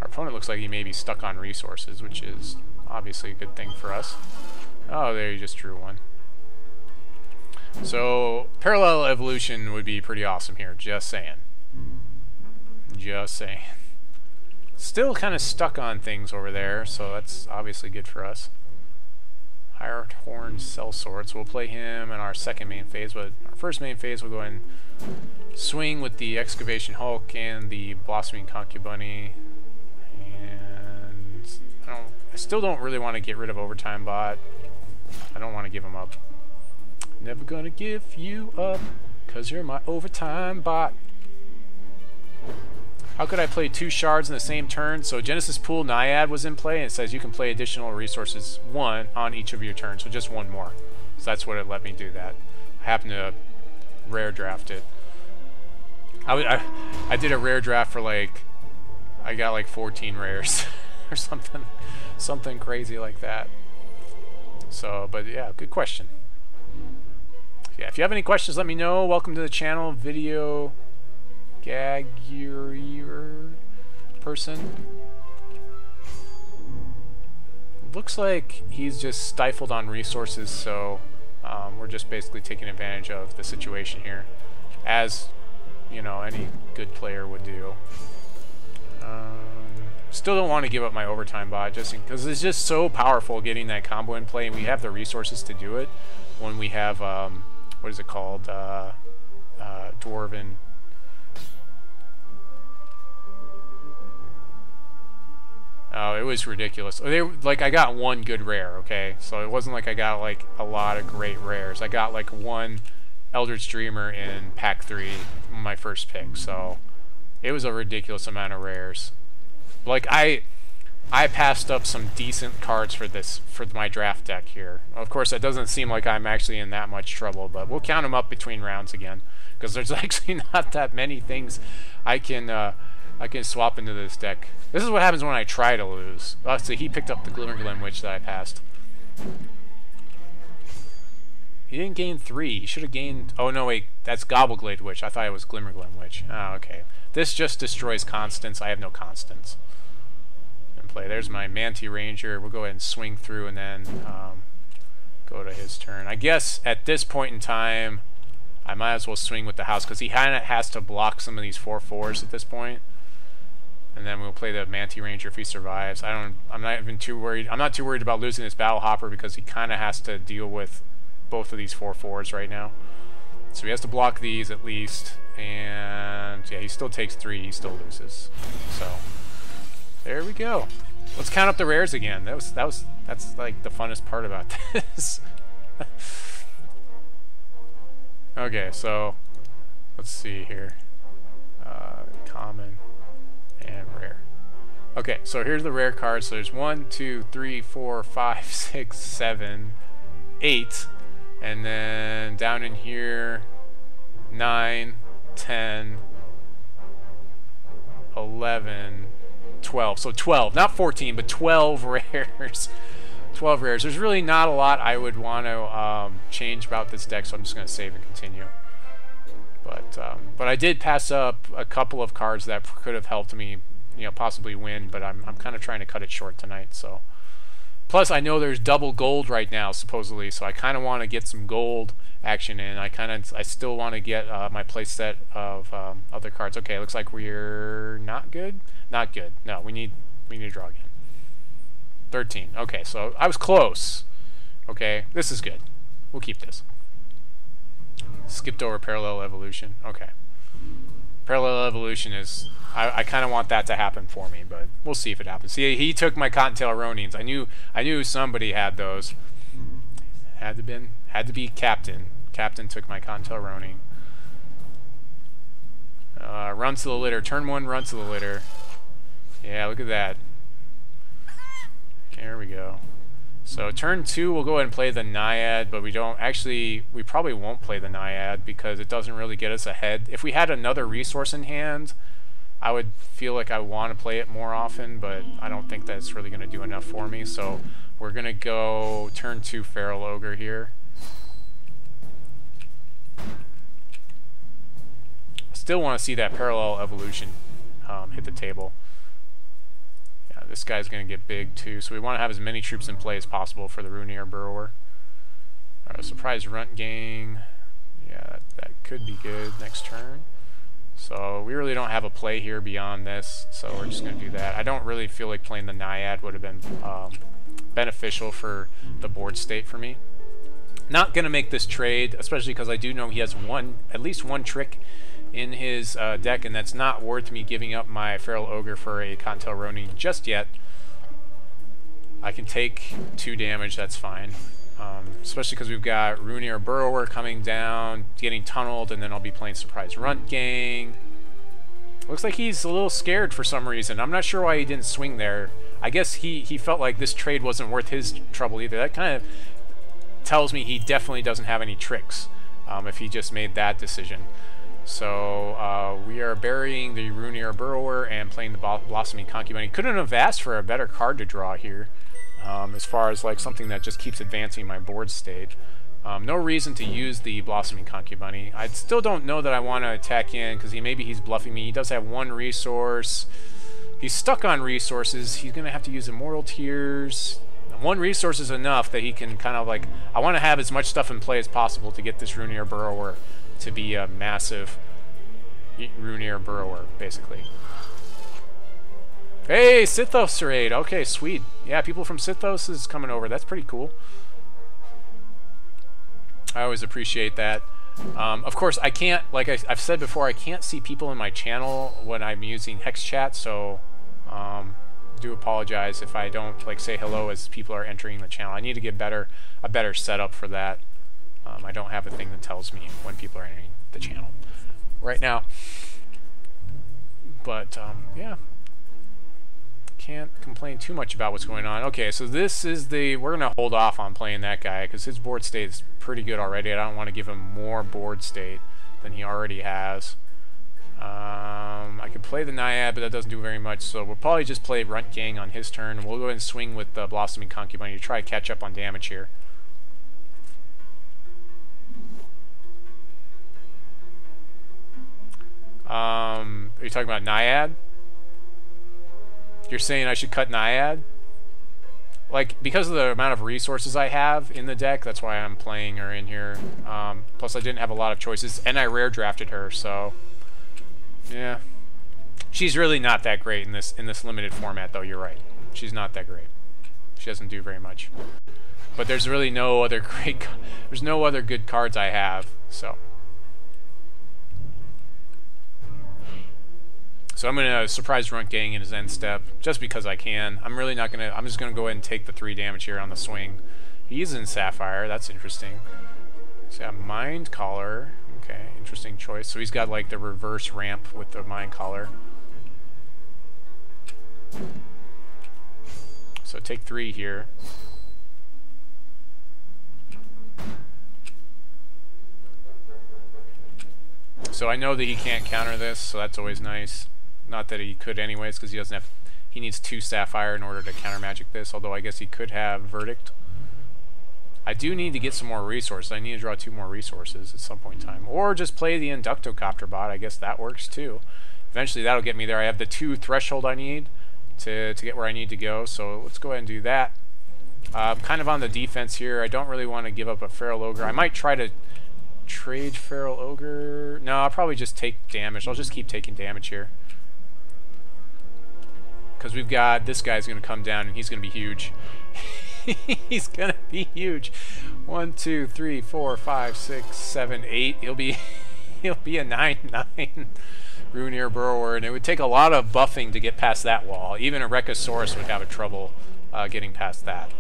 our opponent looks like he may be stuck on resources, which is obviously a good thing for us. Oh, there, you just drew one. So, Parallel Evolution would be pretty awesome here, just saying. Just saying. Still kind of stuck on things over there, so that's obviously good for us. Higher Horn Sellswords. We'll play him in our second main phase, but our first main phase we'll go and swing with the Excavation Hulk and the Blossoming Concubine. And I still don't really want to get rid of Overtime Bot. I don't want to give him up. Never gonna give you up, 'cause you're my Overtime Bot. How could I play 2 shards in the same turn? So Genesis Pool Naiad was in play, and it says you can play additional resources 1 on each of your turns, so just 1 more. So that's what it let me do that. I happened to rare draft it. I did a rare draft for I got like 14 rares or something crazy like that. So, but yeah, good question. Yeah, if you have any questions, let me know. Welcome to the channel, video gag your person. Looks like he's just stifled on resources, so we're just basically taking advantage of the situation here, as any good player would do. Still don't want to give up my Overtime Bot, just because it's just so powerful getting that combo in play, and we have the resources to do it when we have what is it called, Dwarven. Oh, it was ridiculous. I got 1 good rare, okay? So it wasn't like I got a lot of great rares. I got 1 Eldritch Dreamer in pack 3, my first pick. So it was a ridiculous amount of rares. Like, I passed up some decent cards for my draft deck here. Of course, it doesn't seem like I'm actually in that much trouble, but we'll count them up between rounds again, because there's actually not that many things I can swap into this deck. This is what happens when I try to lose. So he picked up the Glimmerglen Witch that I passed. He didn't gain 3. He should have gained... Oh, no, wait. That's Gobbleglade Witch. I thought it was Glimmerglen Witch. Oh, okay. This just destroys constants. I have no constants. Play. There's my Manti Ranger. We'll go ahead and swing through and then go to his turn. I guess at this point in time, I might as well swing with the house because he kind of has to block some of these 4/4s at this point. And then we'll play the Manti Ranger if he survives. I'm not even too worried. I'm not too worried about losing this Battle Hopper because he kind of has to deal with both of these 4/4s right now. So he has to block these at least. And yeah, he still takes 3. He still loses. So. There we go. Let's count up the rares again. That's like the funnest part about this. Okay, so let's see here. Common and rare. Okay, so here's the rare cards. So there's 1, 2, 3, 4, 5, 6, 7, 8, and then down in here 9, 10, 11. 12. So 12, not 14, but 12 rares. 12 rares. There's really not a lot I would want to change about this deck, so I'm just going to save and continue. But I did pass up a couple of cards that could have helped me, you know, possibly win. But I'm kind of trying to cut it short tonight. So plus I know there's double gold right now supposedly, so I kind of want to get some gold action in. I still want to get my play set of other cards. Okay, looks like we're not good. Not good. No, we need to draw again. 13. Okay, so I was close. Okay, this is good. We'll keep this. Skipped over Parallel Evolution. Okay. Parallel Evolution is... I kind of want that to happen for me, but we'll see if it happens. See, he took my Cottontail Ronins. I knew somebody had those. Had to be Captain. Captain took my Cottontail Ronin. Run to the litter. Turn 1, run to the litter. Yeah, look at that. There we go. So turn 2, we'll go ahead and play the Naiad, but we probably won't play the Naiad because it doesn't really get us ahead. If we had another resource in hand, I would feel like I want to play it more often, but I don't think that's really going to do enough for me. So we're going to go turn 2 Feral Ogre here. Still want to see that Parallel Evolution hit the table. Yeah, this guy's going to get big too, so we want to have as many troops in play as possible for the Runier Burrower. Surprise Runt Gang. Yeah, that could be good next turn. So we really don't have a play here beyond this, so we're just going to do that. I don't really feel like playing the Naiad would have been beneficial for the board state for me. Not going to make this trade, especially because I do know he has at least one trick in his deck, and that's not worth me giving up my Feral Ogre for a Cottontail Ronin just yet. I can take 2 damage, that's fine. Especially because we've got Runier Burrower coming down, getting tunneled, and then I'll be playing Surprise Runt Gang. Looks like he's a little scared for some reason. I'm not sure why he didn't swing there. I guess he felt like this trade wasn't worth his trouble either. That kind of tells me he definitely doesn't have any tricks if he just made that decision. So we are burying the Runier Burrower and playing the Blossoming Concubine. He couldn't have asked for a better card to draw here, as far as like something that just keeps advancing my board state. No reason to use the Blossoming Concubine. I still don't know that I want to attack in because maybe he's bluffing me. He does have 1 resource. He's stuck on resources. He's going to have to use Immortal Tears. 1 resource is enough that he can kind of like... I want to have as much stuff in play as possible to get this Runier Burrower to be a massive Runier Burrower, basically. Hey, Sithos raid. Okay, sweet. Yeah, people from Sithos is coming over. That's pretty cool. I always appreciate that. Of course, I can't, like I've said before, I can't see people in my channel when I'm using Hex Chat, so do apologize if I don't like say hello as people are entering the channel. I need to get a better setup for that. I don't have a thing that tells me when people are entering the channel right now. But yeah, can't complain too much about what's going on. Okay, so this is the... We're going to hold off on playing that guy because his board state is pretty good already. I don't want to give him more board state than he already has. I could play the Naiad, but that doesn't do very much, so we'll probably just play Runt Gang on his turn, and we'll go ahead and swing with the Blossoming Concubine to try to catch up on damage here. Are you talking about Naiad? You're saying I should cut Naiad? Like, because of the amount of resources I have in the deck, that's why I'm playing her in here. Plus, I didn't have a lot of choices, and I rare drafted her, so... Yeah. She's really not that great in this limited format, though. You're right. She's not that great. She doesn't do very much. But there's really no other great... There's no other good cards I have, so... So I'm going to surprise Runt Gang in his end step, just because I can. I'm really not going to... I'm just going to go ahead and take the 3 damage here on the swing. He's in Sapphire. That's interesting. So yeah, Mind Collar. Okay, interesting choice. So he's got like the reverse ramp with the Mind Collar. So take 3 here. So I know that he can't counter this, so that's always nice. Not that he could anyways, because he doesn't have... He needs 2 Sapphire in order to counter magic this, although I guess he could have Verdict. I do need to get some more resources. I need to draw 2 more resources at some point in time. Or just play the Inductocopter bot. I guess that works too. Eventually that'll get me there. I have the 2 threshold I need to get where I need to go, so let's go ahead and do that. Kind of on the defense here. I don't really want to give up a Feral Ogre. I might try to trade Feral Ogre. No, I'll probably just take damage. I'll just keep taking damage here. Because we've got... This guy's going to come down and he's going to be huge. He's going to be huge. 1, 2, 3, 4, 5, 6, 7, 8. He'll be a 9/9 Runear Burrower, and it would take a lot of buffing to get past that wall. Even a Rekosaurus would have a trouble getting past that.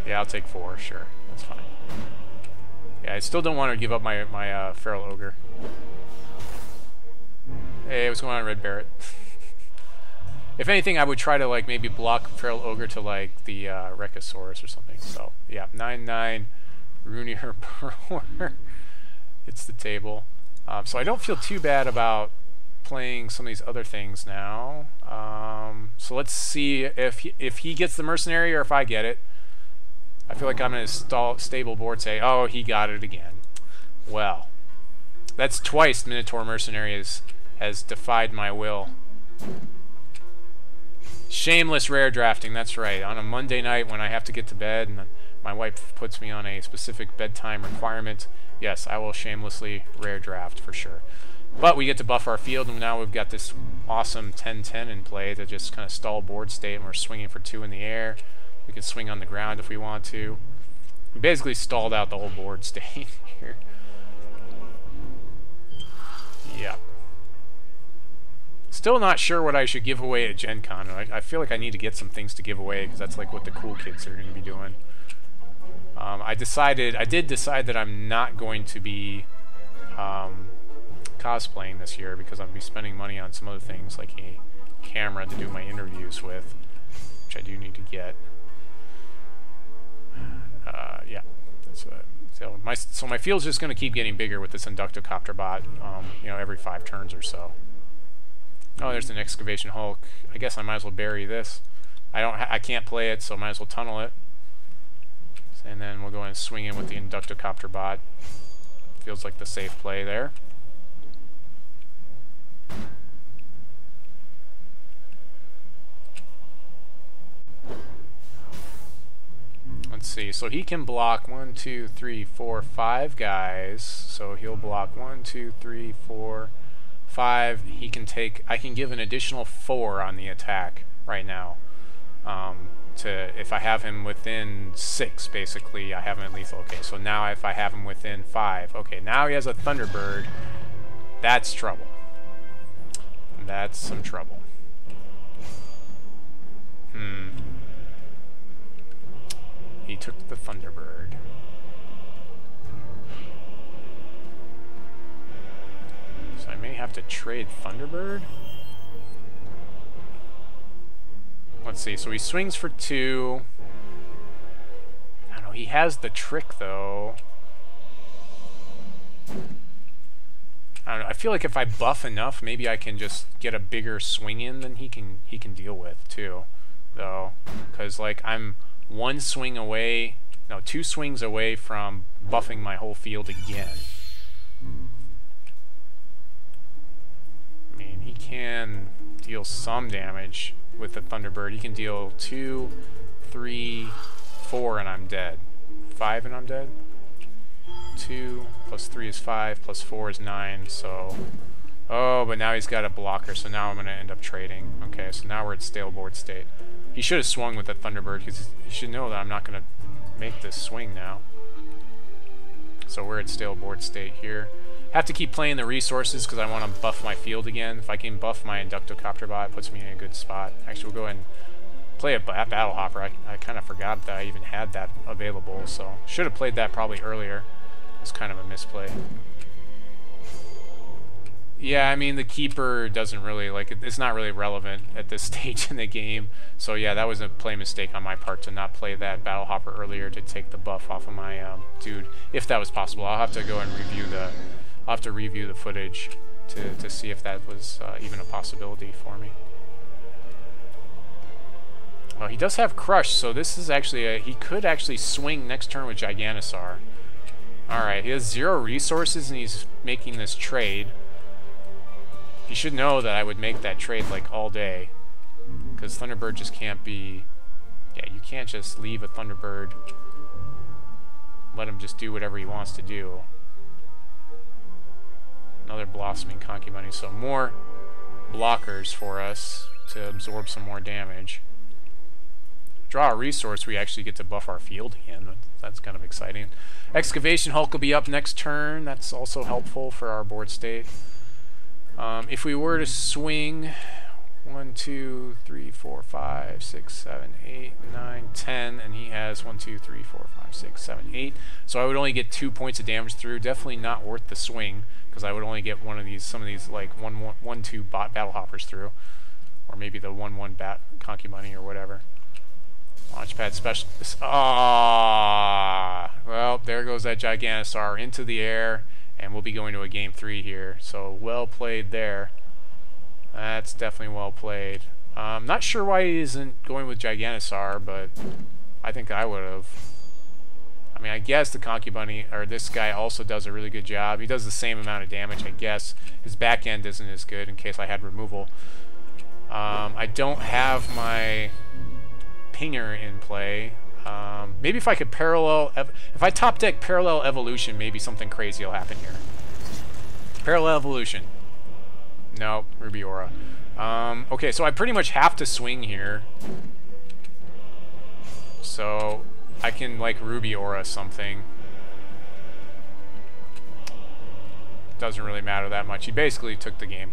Yeah, I'll take 4, sure. That's fine. Yeah, I still don't want to give up my Feral Ogre. Hey, what's going on, Red Barret? If anything, I would try to like maybe block Feral Ogre to like the Rekosaurus or something. So yeah, 9/9 Runear Burrower. It's the table. So I don't feel too bad about playing some of these other things now. So let's see if he gets the Mercenary or if I get it. I feel like I'm in a stable board say, oh, he got it again. Well, that's twice Minotaur Mercenary has defied my will. Shameless rare drafting, that's right. On a Monday night when I have to get to bed and my wife puts me on a specific bedtime requirement, yes, I will shamelessly rare draft for sure. But we get to buff our field, and now we've got this awesome 10-10 in play to just kind of stall board state, and we're swinging for 2 in the air. We can swing on the ground if we want to. We basically stalled out the whole board state here. Yeah. Still not sure what I should give away at Gen Con. I feel like I need to get some things to give away because that's like what the cool kids are going to be doing. I did decide that I'm not going to be cosplaying this year because I'll be spending money on some other things like a camera to do my interviews with, which I do need to get. Yeah, that's what. So my field's just going to keep getting bigger with this Inductocopter bot. You know, every 5 turns or so. Oh, there's an Excavation Hulk. I guess I might as well bury this. I can't play it, so I might as well tunnel it. And then we'll go and swing in with the Inductocopter bot. Feels like the safe play there. Let's see. So he can block 1, 2, 3, 4, 5 guys. So he'll block 1, 2, 3, 4, 5. He can take. I can give an additional 4 on the attack right now. If I have him within 6, basically, I have him at lethal. Okay, so now if I have him within 5, okay, now he has a Thunderbird. That's trouble. That's some trouble. He took the Thunderbird. So I may have to trade Thunderbird. Let's see, so he swings for 2. I don't know, he has the trick though. I don't know, I feel like if I buff enough, maybe I can just get a bigger swing in than he can deal with too, though. Because like I'm 1 swing away, no, 2 swings away from buffing my whole field again. I mean, he can deal some damage with the Thunderbird. He can deal 2, 3, 4, and I'm dead. 5 and I'm dead? 2 plus 3 is 5, plus 4 is 9, so... Oh, but now he's got a blocker, so now I'm going to end up trading. Okay, so now we're at stale board state. He should have swung with the Thunderbird, because he should know that I'm not going to make this swing now. So we're at stale board state here. Have to keep playing the resources, because I want to buff my field again. If I can buff my Inductocopter bot, it puts me in a good spot. Actually, we'll go ahead and play a Battle Hopper. I kind of forgot that I even had that available, so should have played that probably earlier. It's kind of a misplay. Yeah, I mean, the keeper doesn't really, like, it's not really relevant at this stage in the game. So yeah, that was a play mistake on my part to not play that Battle Hopper earlier to take the buff off of my dude, if that was possible. I'll have to go and review the footage to see if that was even a possibility for me. Well, he does have Crush, so this is actually he could actually swing next turn with Giganosaur. Alright, he has 0 resources and he's making this trade. He should know that I would make that trade like all day. Because Thunderbird just can't be... Yeah, you can't just leave a Thunderbird. Let him just do whatever he wants to do. Another Blossoming Concubine, so more blockers for us to absorb some more damage. Draw a resource, we actually get to buff our field again. That's kind of exciting. Excavation Hulk will be up next turn. That's also helpful for our board state. If we were to swing 1, 2, 3, 4, 5, 6, 7, 8, 9, 10, and he has 1, 2, 3, 4, 5, 6, 7, 8. So I would only get 2 points of damage through. Definitely not worth the swing, because I would only get some of these like 1, 2 Battle Hoppers through, or maybe the 1, 1 Concubine or whatever. Launchpad Specialist. Ah, well, there goes that Giganosaur into the air, and we'll be going to a game 3 here. So well played there. That's definitely well played. Not sure why he isn't going with Giganosaur, but I think I would have. I mean, I guess the Concubine, or this guy, also does a really good job. He does the same amount of damage, I guess. His back end isn't as good in case I had removal. I don't have my Pinger in play. Maybe if I could if I top deck Parallel Evolution, maybe something crazy will happen here. Parallel Evolution. No, Ruby Aura. Okay, so I pretty much have to swing here. So I can like Ruby Aura something. Doesn't really matter that much. He basically took the game.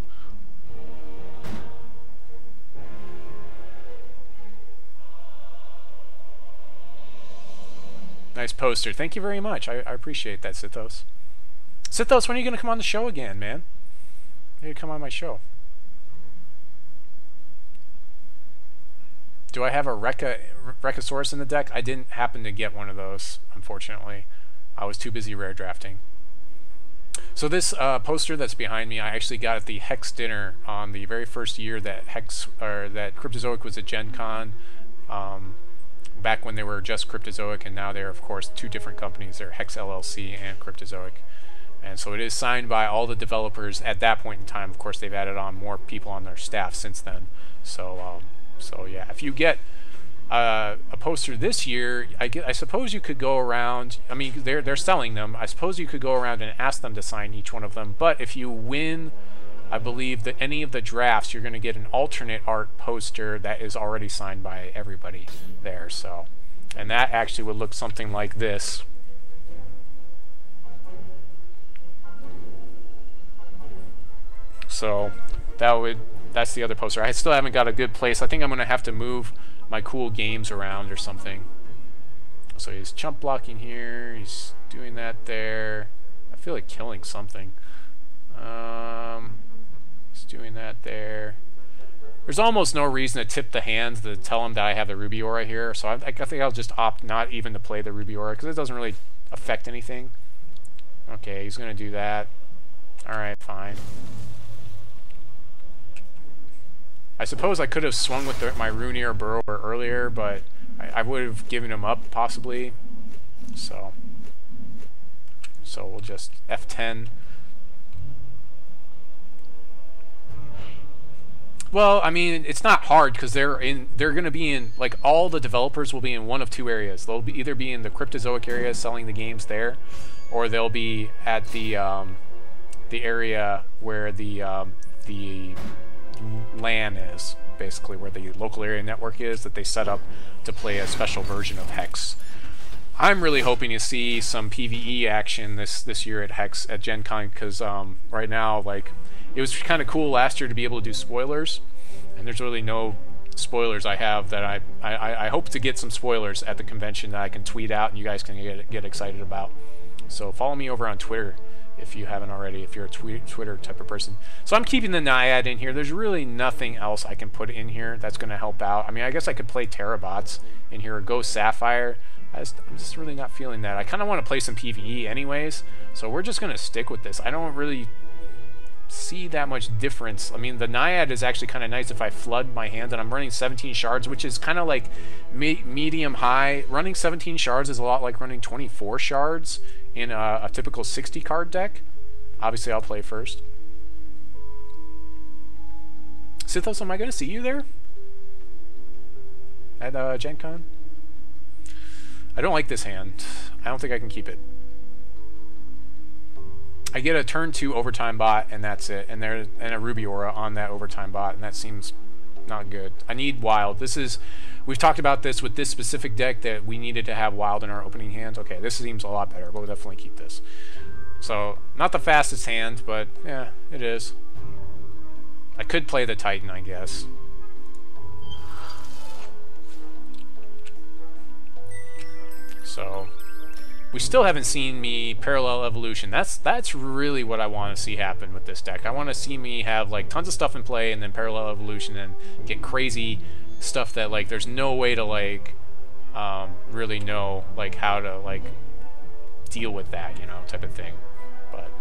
Nice poster. Thank you very much. I appreciate that, Sithos. Sithos, when are you going to come on the show again, man? You come on my show. Do I have a Recasaurus in the deck? I didn't happen to get one of those, unfortunately. I was too busy rare drafting. So this poster that's behind me, I actually got at the Hex dinner on the very first year that that Cryptozoic was a Gen Con. Back when they were just Cryptozoic, and now they're, of course, 2 different companies. They're Hex LLC and Cryptozoic. And so it is signed by all the developers at that point in time. Of course, they've added on more people on their staff since then. So, so yeah, if you get a poster this year, I suppose you could go around. I mean, they're selling them. I suppose you could go around and ask them to sign each one of them. But if you win, I believe that any of the drafts, you're going to get an alternate art poster that is already signed by everybody there. So, and that actually would look something like this. So that's the other poster. I still haven't got a good place. I think I'm going to have to move my cool games around or something. So he's chump blocking here. He's doing that there. I feel like killing something. Just doing that there. There's almost no reason to tip the hand to tell him that I have the Ruby Aura here, so I think I'll just opt not even to play the Ruby Aura, because it doesn't really affect anything. Okay, he's going to do that. Alright, fine. I suppose I could have swung with my Runear Burrower earlier, but I would have given him up, possibly. So we'll just F10. Well, I mean, it's not hard because they're going to be in, like, all the developers will be in one of two areas. They'll either be in the Cryptozoic area selling the games there, or they'll be at the area where the LAN is, basically where the local area network is that they set up to play a special version of Hex. I'm really hoping to see some PvE action this year at Hex at Gen Con, because right now, like, it was kind of cool last year to be able to do spoilers, and there's really no spoilers I have that I hope to get some spoilers at the convention that I can tweet out and you guys can get excited about. So follow me over on Twitter if you haven't already, if you're a Twitter type of person. So I'm keeping the Naiad in here. There's really nothing else I can put in here that's going to help out. I mean, I guess I could play Terrabots in here or go Sapphire. I'm just really not feeling that. I kind of want to play some PvE anyways, so we're just going to stick with this. I don't really see that much difference. I mean, the Naiad is actually kind of nice if I flood my hand, and I'm running 17 shards, which is kind of like medium high. Running 17 shards is a lot like running 24 shards in a typical 60 card deck. Obviously, I'll play first. Sithos, am I going to see you there at Gen Con? I don't like this hand. I don't think I can keep it. I get a turn 2 overtime bot, and that's it. And a Ruby Aura on that overtime bot, and that seems not good. I need wild. We've talked about this with this specific deck, that we needed to have wild in our opening hands. Okay, this seems a lot better. We'll definitely keep this. So, not the fastest hand, but yeah, it is. I could play the Titan, I guess. So, we still haven't seen me parallel evolution. That's really what I want to see happen with this deck. I want to see me have like tons of stuff in play and then parallel evolution and get crazy stuff that like there's no way to like really know like how to like deal with that, you know, type of thing. But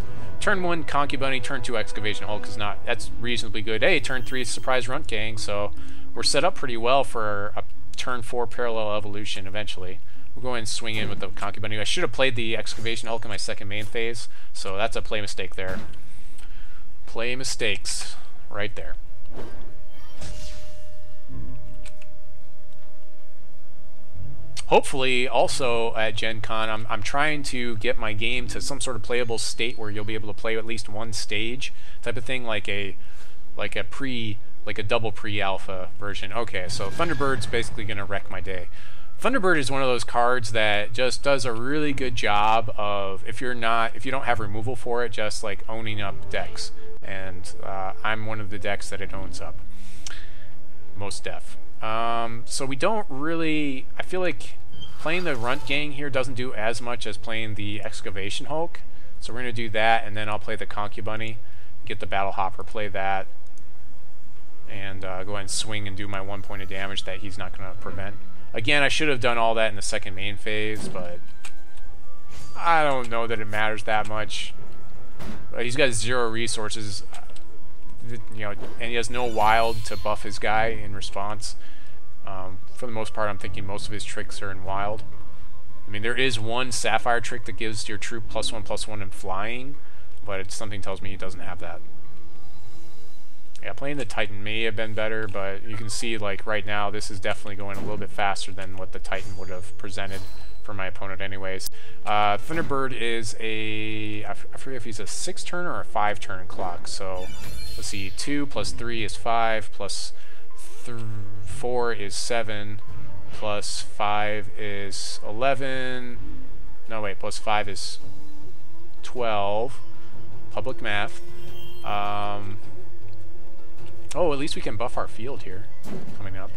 turn 1 Concubunny, turn 2 Excavation Hulk is not, that's reasonably good. Hey, turn 3 Surprise Runt Gang, so we're set up pretty well for a turn 4 parallel evolution eventually. We'll go ahead and swing in with the Concubunny. I should have played the Excavation Hulk in my second main phase, so that's a play mistake there. Play mistakes right there. Hopefully, also at Gen Con, I'm trying to get my game to some sort of playable state where you'll be able to play at least one stage type of thing, like a double pre-alpha version. Okay, so Thunderbird's basically gonna wreck my day. Thunderbird is one of those cards that just does a really good job of, if you don't have removal for it, just like owning up decks. And I'm one of the decks that it owns up. Most def. So we don't really, I feel like playing the Runt Gang here doesn't do as much as playing the Excavation Hulk. So we're going to do that, and then I'll play the Concubunny, get the Battle Hopper, play that, and go ahead and swing and do my 1 point of damage that he's not going to prevent. Again, I should have done all that in the second main phase, but I don't know that it matters that much. He's got 0 resources, you know, and he has no wild to buff his guy in response. For the most part, I'm thinking most of his tricks are in wild. I mean, there is one Sapphire trick that gives your troop +1/+1 in flying, but something tells me he doesn't have that. Yeah, playing the Titan may have been better, but you can see, like, right now, this is definitely going a little bit faster than what the Titan would have presented for my opponent anyways. Thunderbird is I forget if he's a 6-turn or a 5-turn clock, so let's see, 2 + 3 is 5, plus 4 is 7, plus 5 is 11, no wait, plus 5 is 12, public math. Oh, at least we can buff our field here, coming up.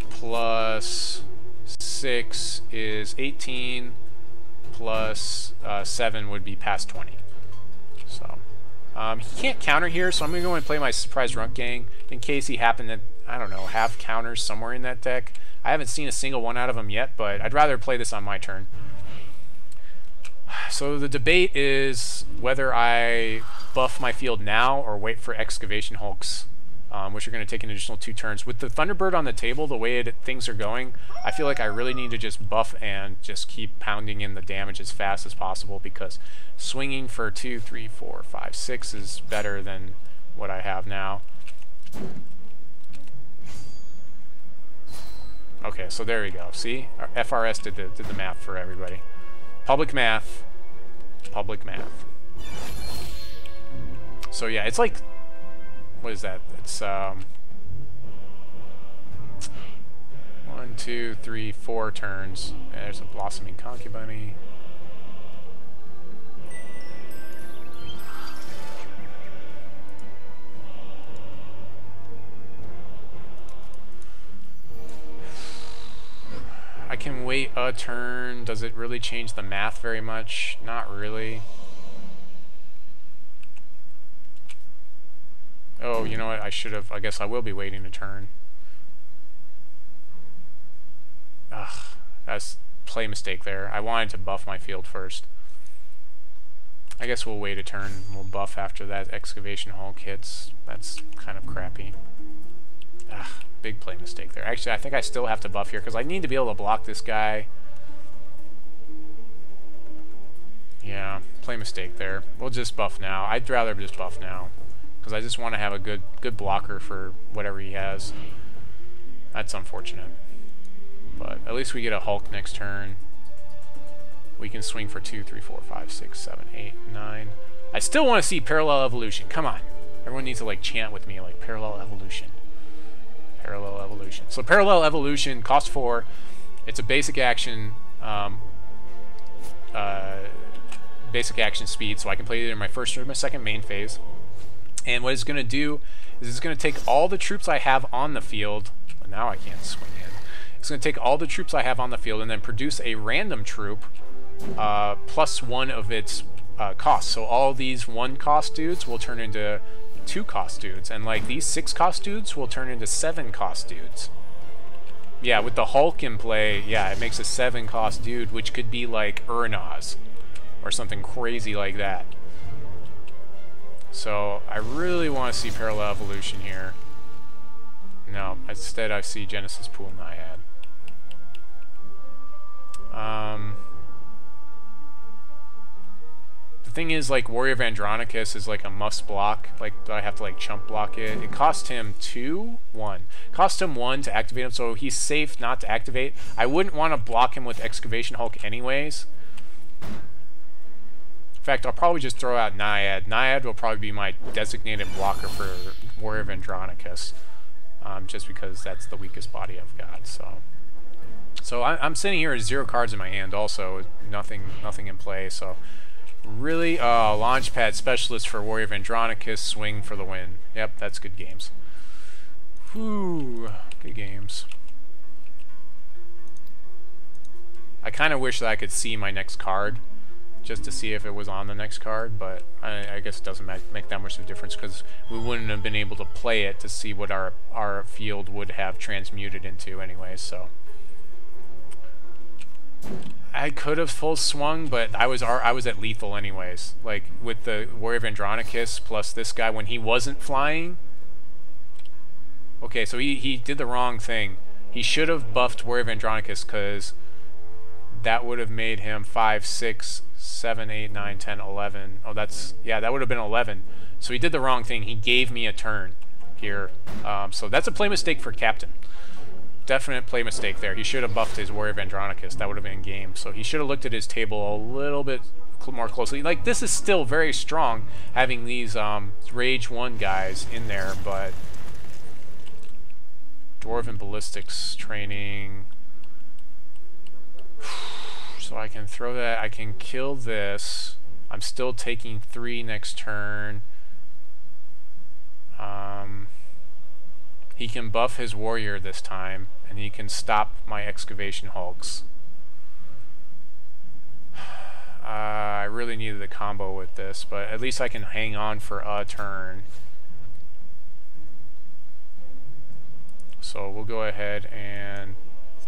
Plus 6 is 18, plus 7 would be past 20. He can't counter here, so I'm going to go and play my Surprise Runt Gang in case he happened to, I don't know, have counters somewhere in that deck. I haven't seen a single one out of him yet, but I'd rather play this on my turn. So the debate is whether I buff my field now or wait for Excavation Hulks, which are going to take an additional 2 turns. With the Thunderbird on the table, the way things are going, I feel like I really need to just buff and just keep pounding in the damage as fast as possible, because swinging for 2, 3, 4, 5, 6 is better than what I have now. Okay, so there we go. See? Our FRS did the math for everybody. Public math. Public math. So yeah, it's like, what is that? It's 1, 2, 3, 4 turns. And there's a Blossoming Concubine. I can wait a turn. Does it really change the math very much? Not really. Oh, you know what? I should have. I guess I will be waiting a turn. Ugh, that's play mistake there. I wanted to buff my field first. I guess we'll wait a turn. We'll buff after that Excavation Hulk hits. That's kind of crappy. Ugh. Big play mistake there. Actually, I think I still have to buff here because I need to be able to block this guy. Yeah, play mistake there. We'll just buff now. I'd rather just buff now because I just want to have a good blocker for whatever he has. That's unfortunate. But at least we get a Hulk next turn. We can swing for 2, 3, 4, 5, 6, 7, 8, 9. I still want to see Parallel Evolution. Come on. Everyone needs to like chant with me like Parallel Evolution. Parallel Evolution. So Parallel Evolution costs 4. It's a basic action speed, so I can play it in my first or my second main phase. And what it's going to do is it's going to take all the troops I have on the field. Well, now I can't swing in. It's going to take all the troops I have on the field and then produce a random troop plus 1 of its costs. So all these 1 cost dudes will turn into 2 cost dudes, and like these 6 cost dudes will turn into 7 cost dudes. Yeah, with the Hulk in play, yeah, it makes a 7 cost dude, which could be like Urnaz or something crazy like that. So I really want to see Parallel Evolution here. No, instead I see Genesis Pool Naiad. The thing is, like, Warrior of Andronicus is like a must block. Like, I have to like chump block it. It cost him 1. Cost him 1 to activate him, so he's safe not to activate. I wouldn't want to block him with Excavation Hulk anyways. In fact, I'll probably just throw out Naiad. Naiad will probably be my designated blocker for Warrior of Andronicus, just because that's the weakest body I've got. So I'm sitting here with 0 cards in my hand, also nothing in play. So really, Launchpad Specialist for Warrior of Andronicus, swing for the win. Yep, that's good games. Whew, good games. I kind of wish that I could see my next card, just to see if it was on the next card, but I guess it doesn't make that much of a difference because we wouldn't have been able to play it to see what our field would have transmuted into anyway. So I could have full swung, but I was at lethal anyways. Like with the Warrior of Andronicus plus this guy when he wasn't flying. Okay, so he did the wrong thing. He should have buffed Warrior of Andronicus because that would have made him 5, 6, 7, 8, 9, 10, 11. Oh, that's, yeah, that would have been 11. So he did the wrong thing. He gave me a turn here. So that's a play mistake for Captain. Definite play mistake there. He should have buffed his Warrior of Andronicus. That would have been in game. So he should have looked at his table a little bit more closely. Like, this is still very strong, having these Rage 1 guys in there, but Dwarven Ballistics training. So I can throw that. I can kill this. I'm still taking 3 next turn. He can buff his warrior this time, and he can stop my Excavation Hulks. I really needed the combo with this, but at least I can hang on for a turn. So we'll go ahead and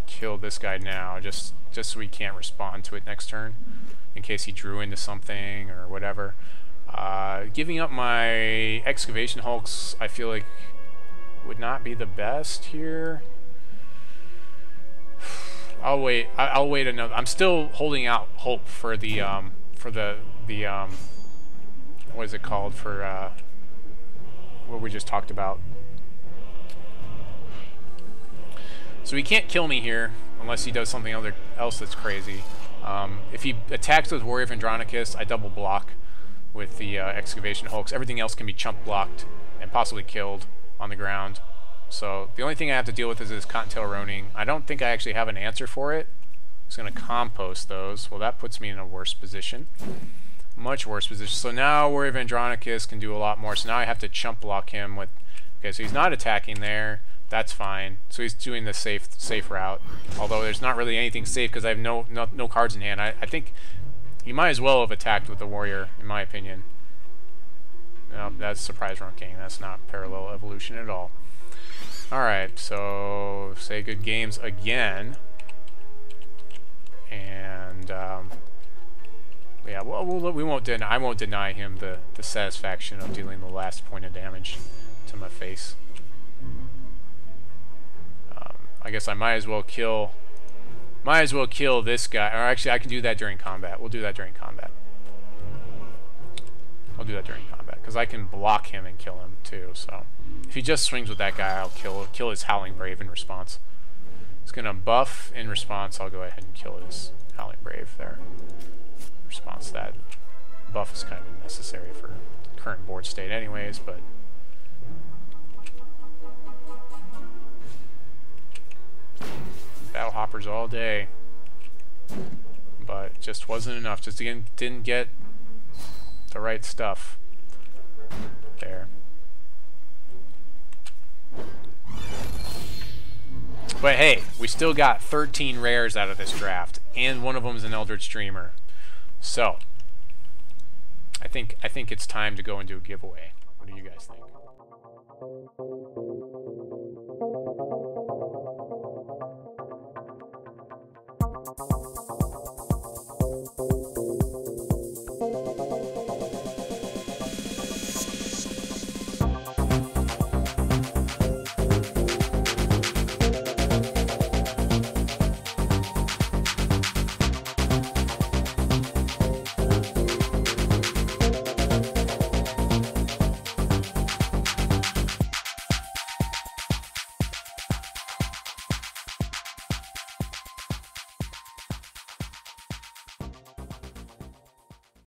kill this guy now, just so we can't respond to it next turn, in case he drew into something or whatever. Giving up my excavation hulks, I feel like would not be the best here. I'll wait. I'll wait another. I'm still holding out hope for the what is it called, for what we just talked about. So he can't kill me here unless he does something else that's crazy. If he attacks with Warrior of Andronicus, I double block with the excavation hulks. Everything else can be chump blocked and possibly killed on the ground. So the only thing I have to deal with is this Cottontail Roning. I don't think I actually have an answer for it. I'm just going to compost those. Well, that puts me in a worse position. Much worse position. So now Warrior of Andronicus can do a lot more. So now I have to chump block him with... Okay, so he's not attacking there. That's fine. So he's doing the safe route. Although there's not really anything safe because I have no cards in hand. I think he might as well have attacked with the Warrior, in my opinion. No, that's Surprise Run King. That's not Parallel Evolution at all. Alright, so say good games again. And yeah, well, we won't I won't deny him the satisfaction of dealing the last point of damage to my face. I guess I might as well kill this guy. Or actually, I can do that during combat. We'll do that during combat. I'll do that during combat because I can block him and kill him too. So if he just swings with that guy, I'll kill his Howling Brave in response. He's gonna buff in response. I'll go ahead and kill his Howling Brave there. In response to that buff is kind of unnecessary for current board state, anyways. But Battle Hoppers all day, but just wasn't enough. Just again, didn't get the right stuff there. But hey, we still got 13 rares out of this draft, and one of them is an Eldritch Dreamer. So I think it's time to go and do a giveaway. What do you guys think?